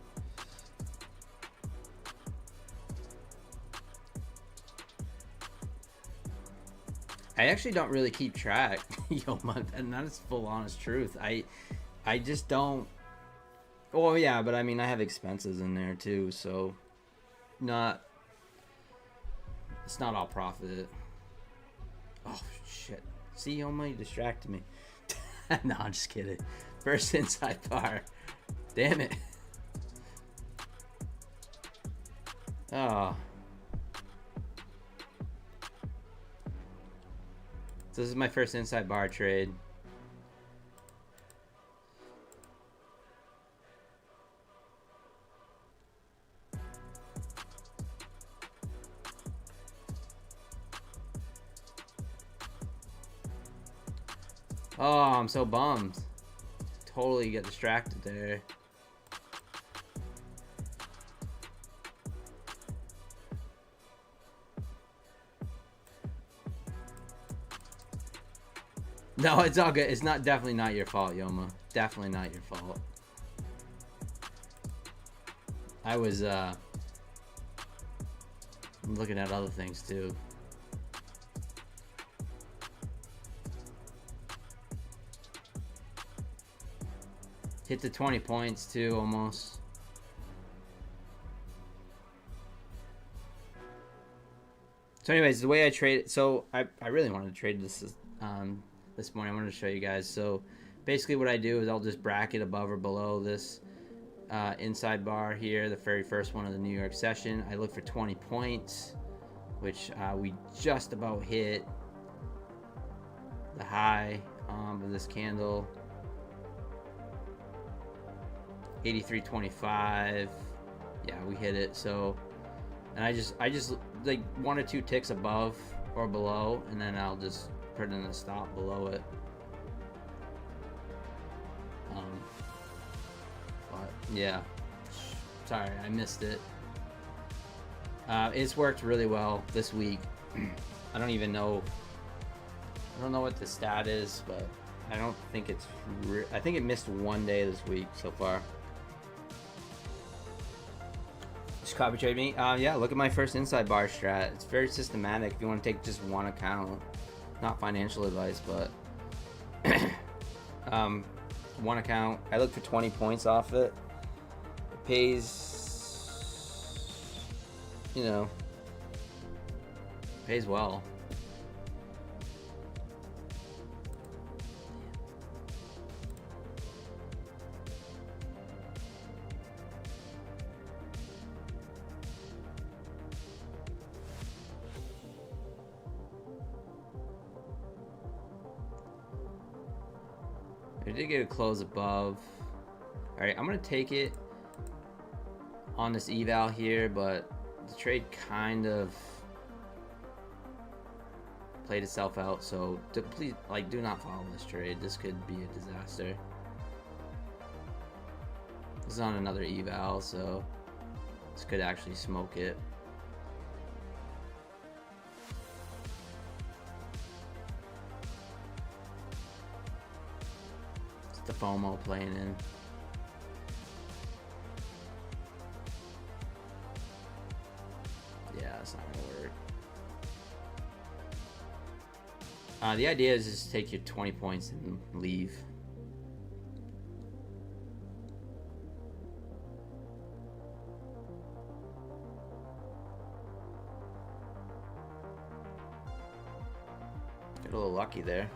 I actually don't really keep track. Yo, and that is full honest truth. I just don't. Well, yeah, but I mean, I have expenses in there too, so it's not all profit. Oh shit! See, you distracted me. No, I'm just kidding. First inside bar. Damn it. Oh. So this is my first inside bar trade. Oh, I'm so bummed. Totally get distracted there. No, it's all good. It's not definitely not your fault, Yoma. Definitely not your fault. I was looking at other things too. Hit the 20 points too, almost. So anyways, the way I trade it, so I really wanted to trade this this morning. I wanted to show you guys. So basically what I do is I'll just bracket above or below this inside bar here, the very first one of the New York session. I look for 20 points, which we just about hit the high of this candle. 83.25. Yeah, we hit it. So, and I just like 1 or 2 ticks above or below, and then I'll just put in a stop below it. But yeah, sorry, I missed it. It's worked really well this week. I don't know what the stat is, but I don't think it's. I think it missed 1 day this week so far. Just copy trade me. Yeah, look at my first inside bar strat. It's very systematic. If you want to take just one account, not financial advice, but one account. I look for 20 points off it. It pays, pays well. I did get a close above. Alright, I'm going to take it on this eval here, but the trade kind of played itself out. So please, like, do not follow this trade. This could be a disaster. This is on another eval, so this could actually smoke it. It's the FOMO playing in. Yeah, it's not gonna work. The idea is just take your 20 points and leave. Got a little lucky there.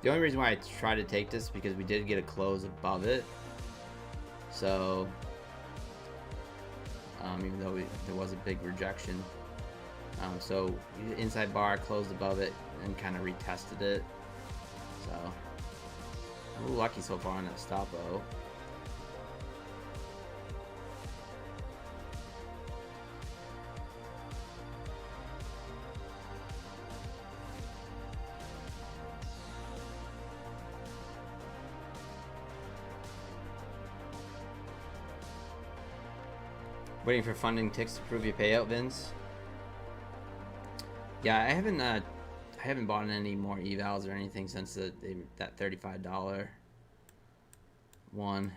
The only reason why I tried to take this is because we did get a close above it. So, even though there was a big rejection. So, inside bar closed above it and kind of retested it. So, a little lucky so far on that stop though. Waiting for funding ticks to prove your payout, Vince. Yeah, I haven't bought any more evals or anything since that $35 one.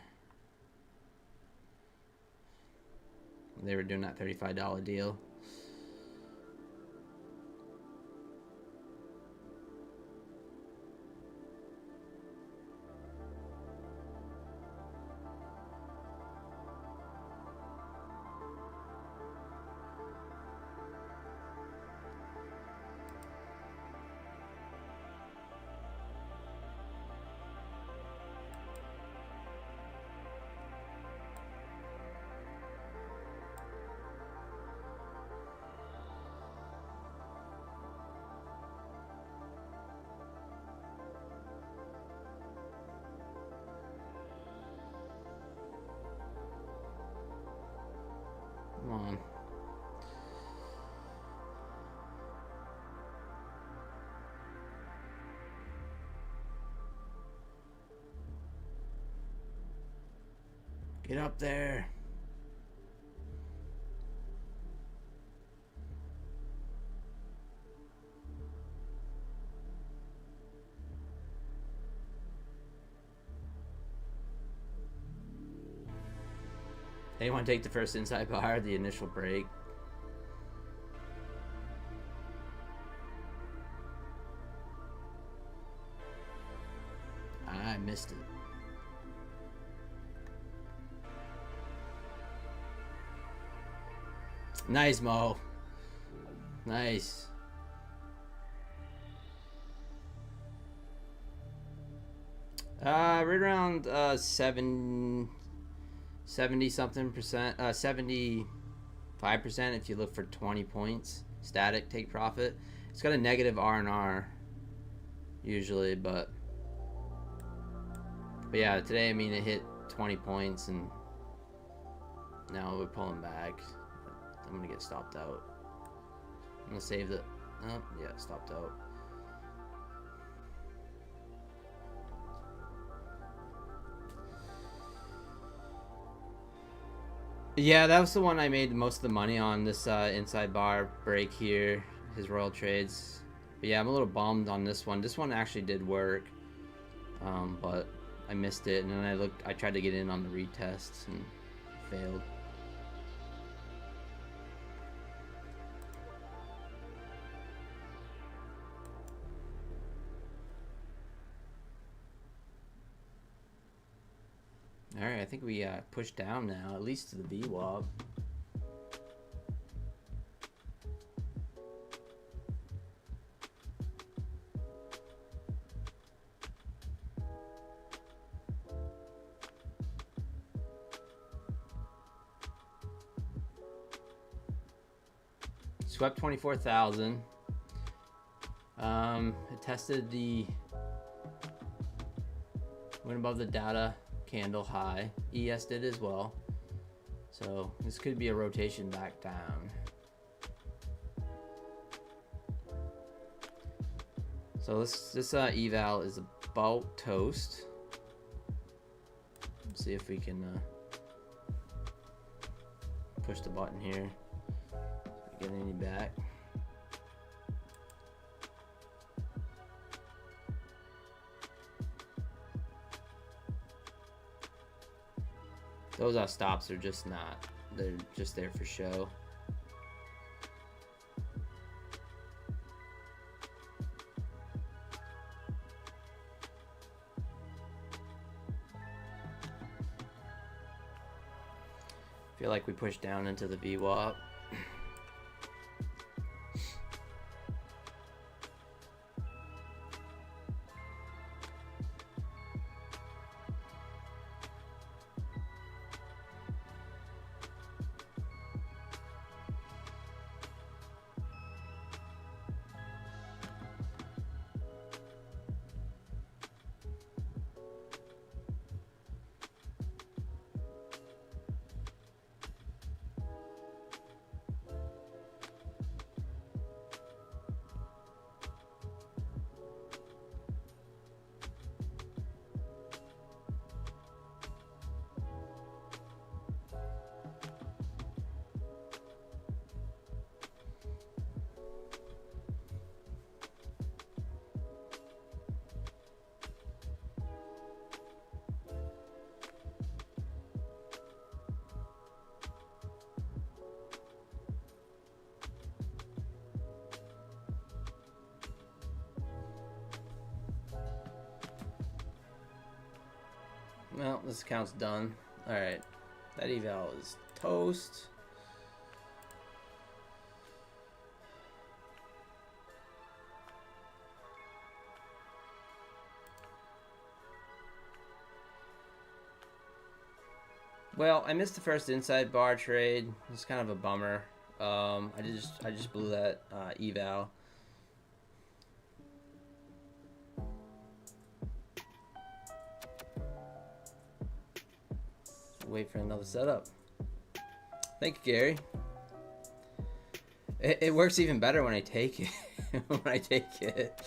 They were doing that $35 deal. Come on. Get up there. Anyone take the first inside bar, the initial break? I missed it. Nice, Mo. Nice. Right around 70 something percent, 75% if you look for 20 points static take profit. It's got a negative R&R usually, but yeah, today I mean it hit 20 points and now we're pulling back. I'm gonna get stopped out. I'm gonna save the, oh yeah, stopped out. Yeah, that was the one I made most of the money on, this inside bar break here, his royal trades. But yeah, I'm a little bummed on this one. This one actually did work, but I missed it. And then I tried to get in on the retests and failed. Alright, I think we pushed down now, at least to the VWAP. Swept 24,000. It tested the, went above the data candle high. ES did as well. So this could be a rotation back down. So this eval is about toast. Let's see if we can push the button here. Get any back. Those stops are just not. They're just there for show. Feel like we pushed down into the VWAP. Well, this account's done. Alright. That eval is toast. Well, I missed the first inside bar trade. It's kind of a bummer. I just blew that eval. Wait for another setup. Thank you, Gary. It works even better when I take it. When I take it.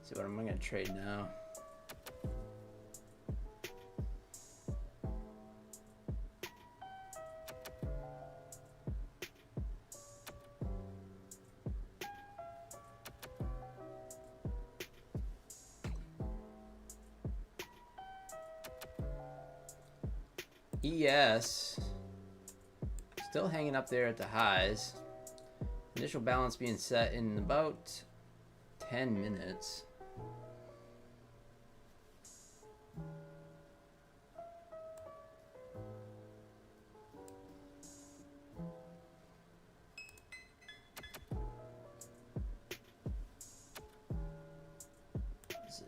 See what I'm gonna trade now. ES still hanging up there at the highs. Initial balance being set in about 10 minutes. Let's see.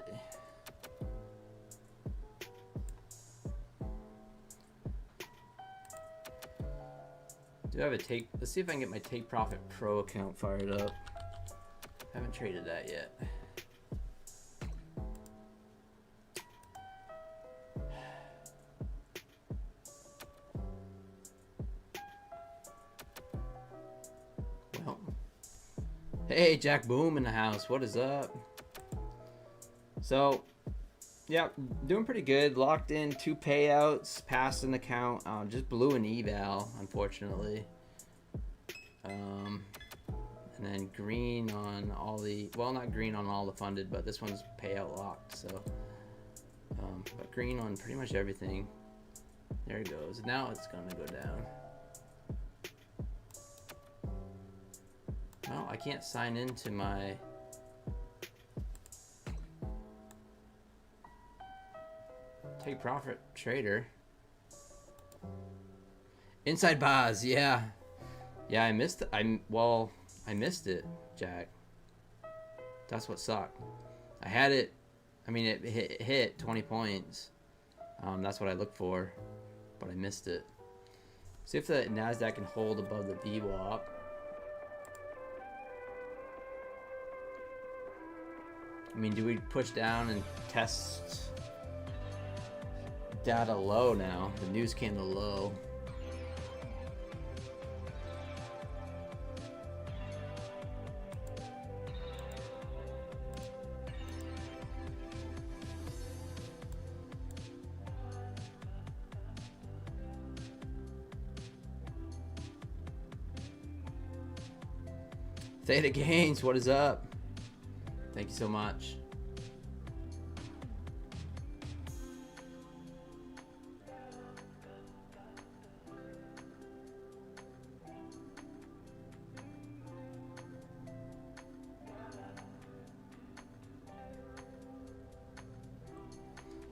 Do I have a take? Let's see if I can get my Take Profit Pro account fired up. Haven't traded that yet. Well, hey, Jack Boom in the house. What is up? So, yeah, doing pretty good. Locked in 2 payouts, passed an account. Just blew an eval, unfortunately. And then green on all the, well, not green on all the funded, but this one's payout locked. So, but green on pretty much everything. There it goes. Now it's gonna go down. Well, I can't sign into my Take Profit Trader. Inside bars, yeah. Yeah, I missed it. Well, I missed it, Jack. That's what sucked. I had it. I mean, it hit 20 points. That's what I looked for, but I missed it. See if the NASDAQ can hold above the VWAP. I mean, do we push down and test data low now? The news candle low. Theta Gains, what is up? Thank you so much.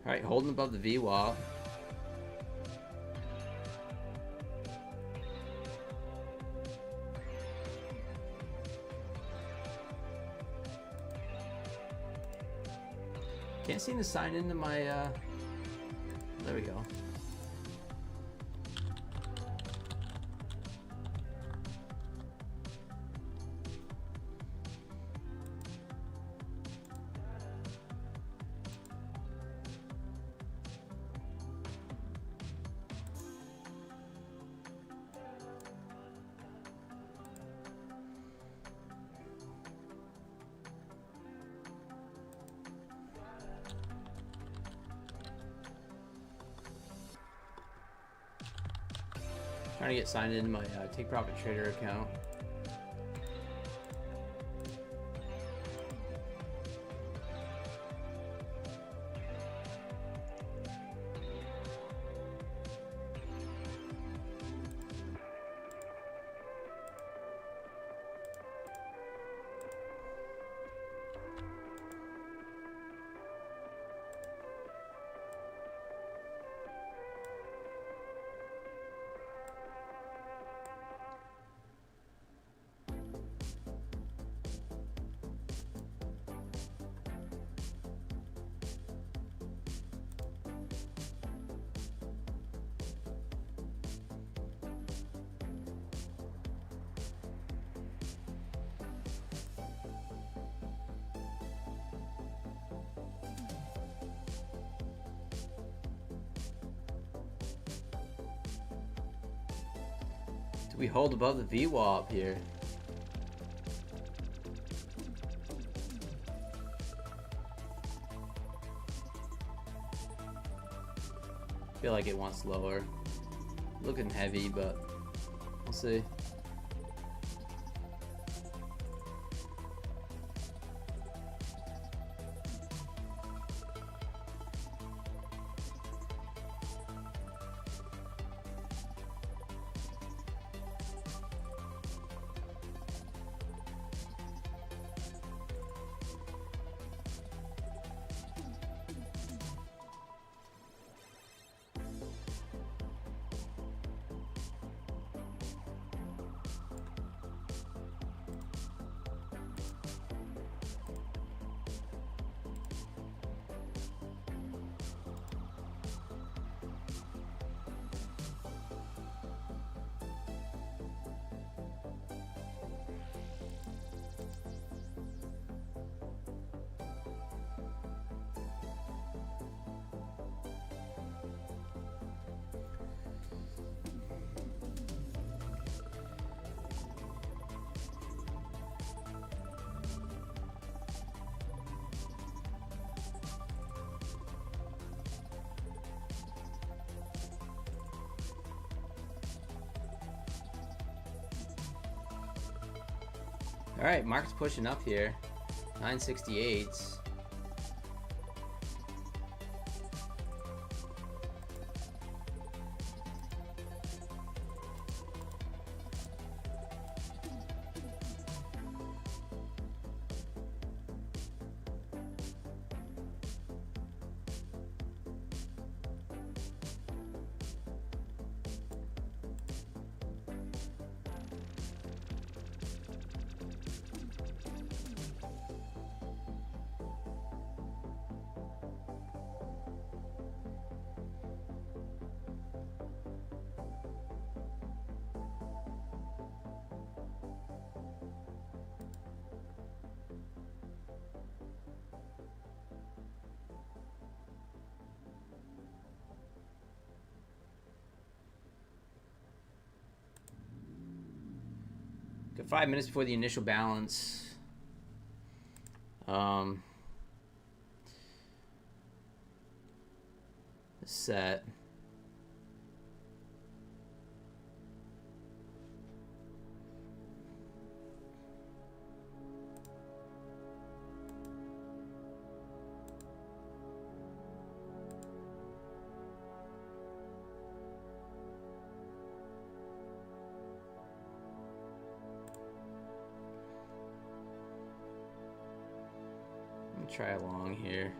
All right, holding above the VWAP. Can't seem to sign into my, there we go. Trying to get signed into my Take Profit Trader account. Do we hold above the VWAP here? Feel like it wants lower. Looking heavy, but we'll see. All right, market's pushing up here. 968. Got 5 minutes before the initial balance. Set. Try along here.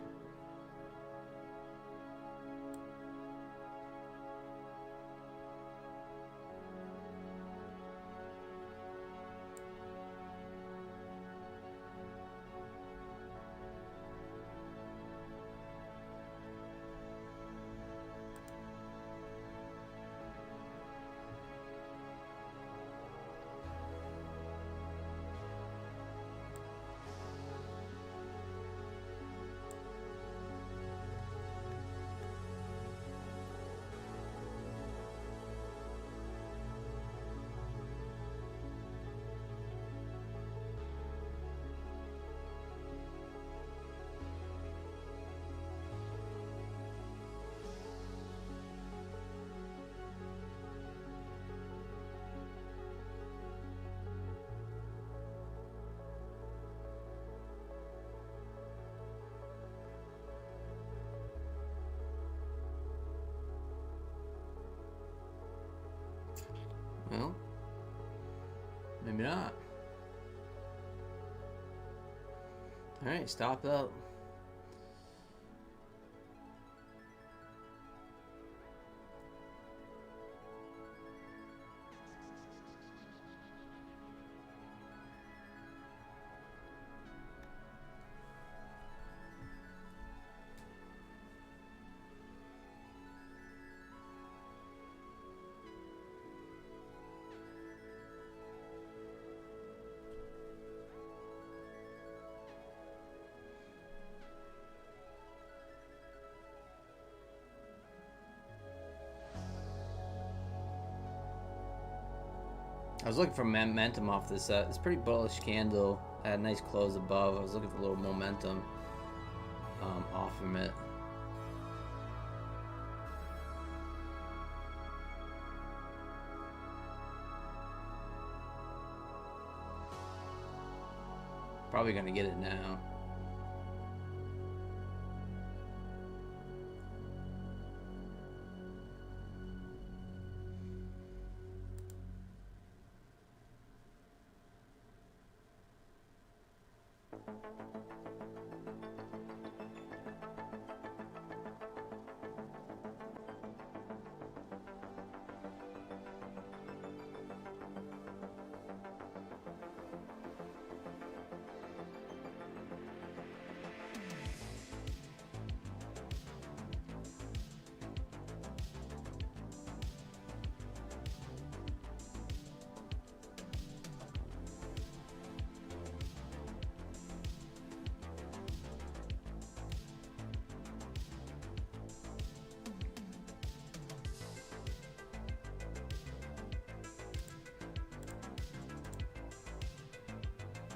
Well, maybe not. All right, stop out. I was looking for momentum off this. It's a pretty bullish candle. Had a nice close above. I was looking for a little momentum off from it. Probably gonna get it now.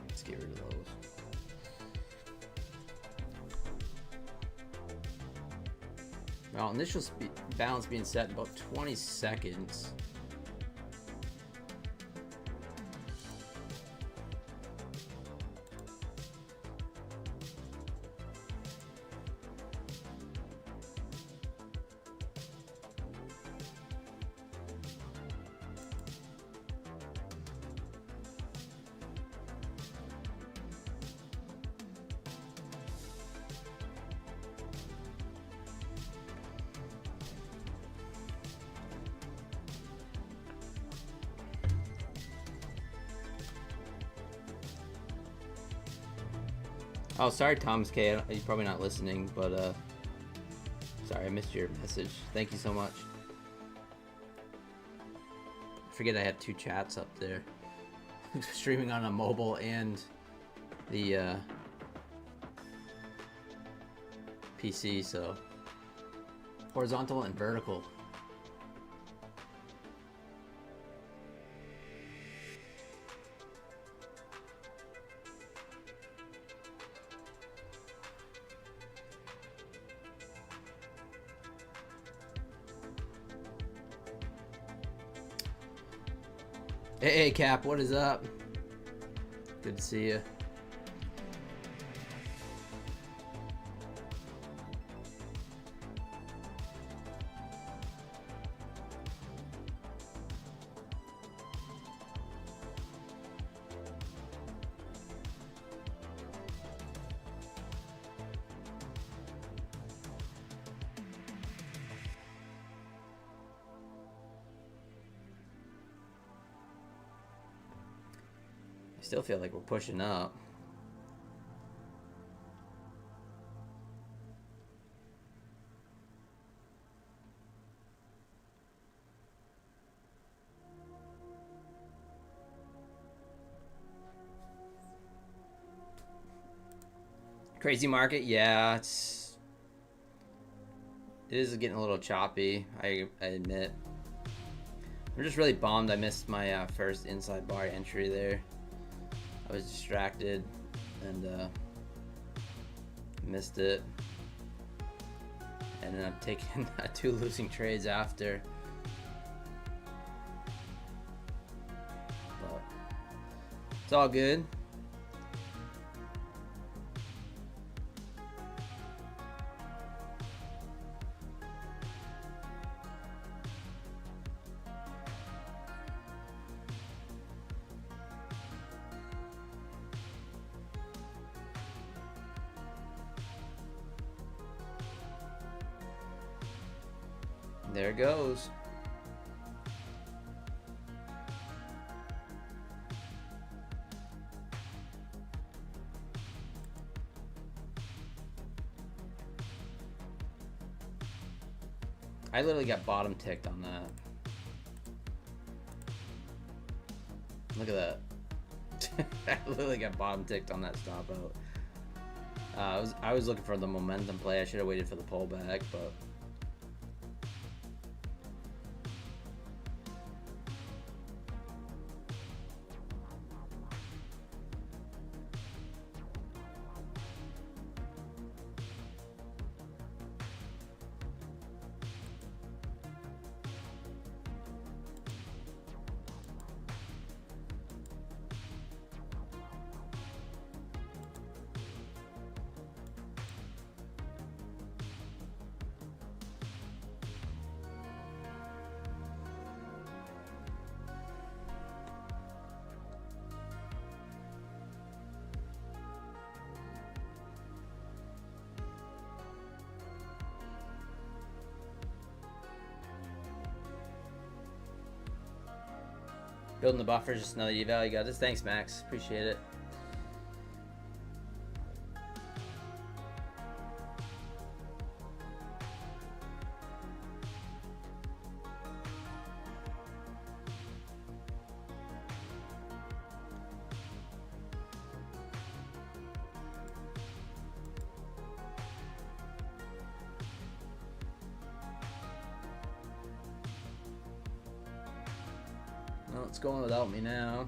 Let's get rid of those. Well, initial balance being set in about 20 seconds. Oh, sorry, Thomas K. You're probably not listening, but sorry, I missed your message. Thank you so much. I forget I have two chats up there. Streaming on a mobile and the PC, so horizontal and vertical. Hey, Cap, what is up? Good to see you. I still feel like we're pushing up. Crazy market, yeah, it is getting a little choppy. I admit. I'm just really bummed I missed my first inside bar entry there. I was distracted and missed it. And then I'm taking 2 losing trades after. But it's all good. There it goes. I literally got bottom ticked on that. Look at that. I literally got bottom ticked on that stop out. I was looking for the momentum play. I should have waited for the pullback, but building the buffer is just another eval. You got this. Thanks, Max. Appreciate it. Well, it's going without me now.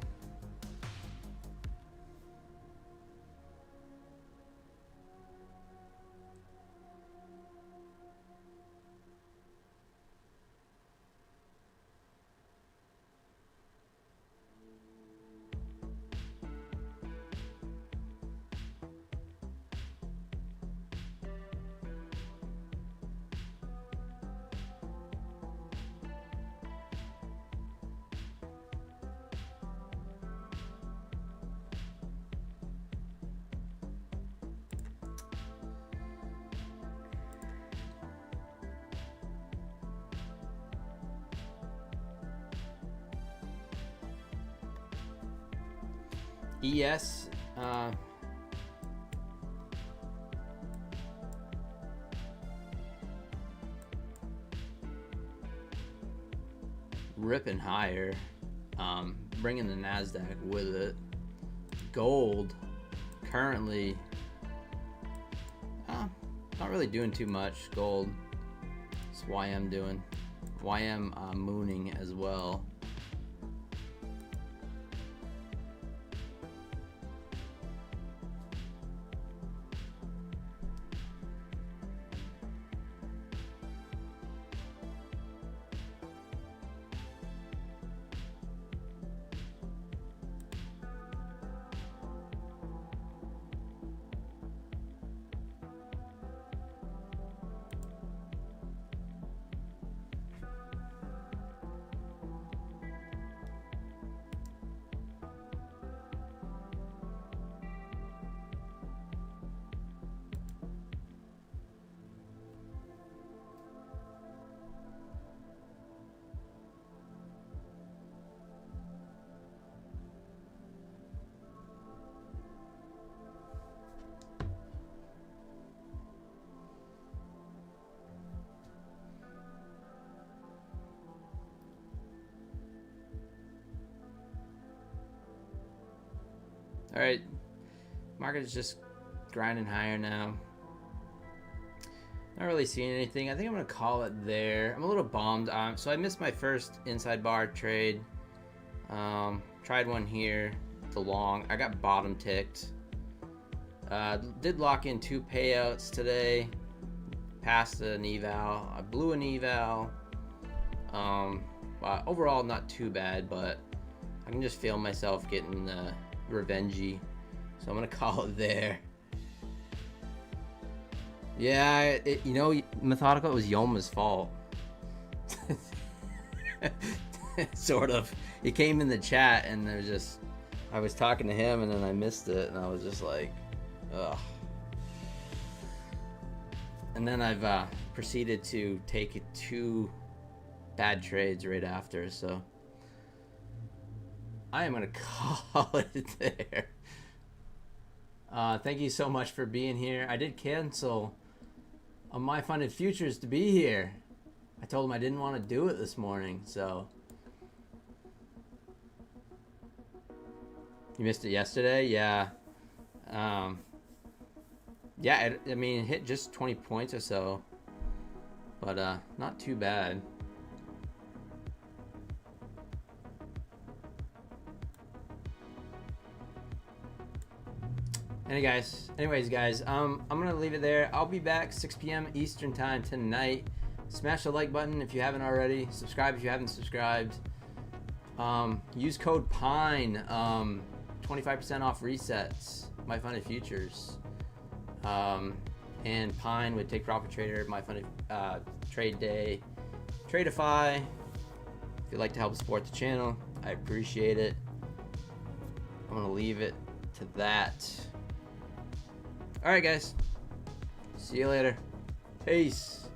ES, ripping higher, bringing the NASDAQ with it. Gold, currently, not really doing too much. Gold, it's YM doing. YM mooning as well. right, market is just grinding higher now. Not really seeing anything. I think I'm gonna call it there. I'm a little bummed. So I missed my first inside bar trade. Tried one here, the long. I got bottom ticked. Did lock in 2 payouts today. Passed an eval. I blew an eval. Overall, not too bad, but I can just feel myself getting revengey. So I'm gonna call it there. Yeah, you know, Methodical, it was Yoma's fault. Sort of. He came in the chat and there's just, I was talking to him and then I missed it and I was just like, ugh. And then I've proceeded to take 2 bad trades right after, so I am gonna call it there. Thank you so much for being here. I did cancel on my funded futures to be here. I told him I didn't want to do it this morning, so. You missed it yesterday? Yeah. Yeah, I mean, it hit just 20 points or so, but not too bad. Anyways, guys, I'm gonna leave it there. I'll be back 6 p.m. Eastern time tonight. Smash the like button if you haven't already. Subscribe if you haven't subscribed. Use code PINE. 25% off resets. My Funded Futures. And Pine with Take Profit Trader, My Funded Trade Day, Tradeify. If you'd like to help support the channel, I appreciate it. I'm gonna leave it to that. All right, guys. See you later. Peace.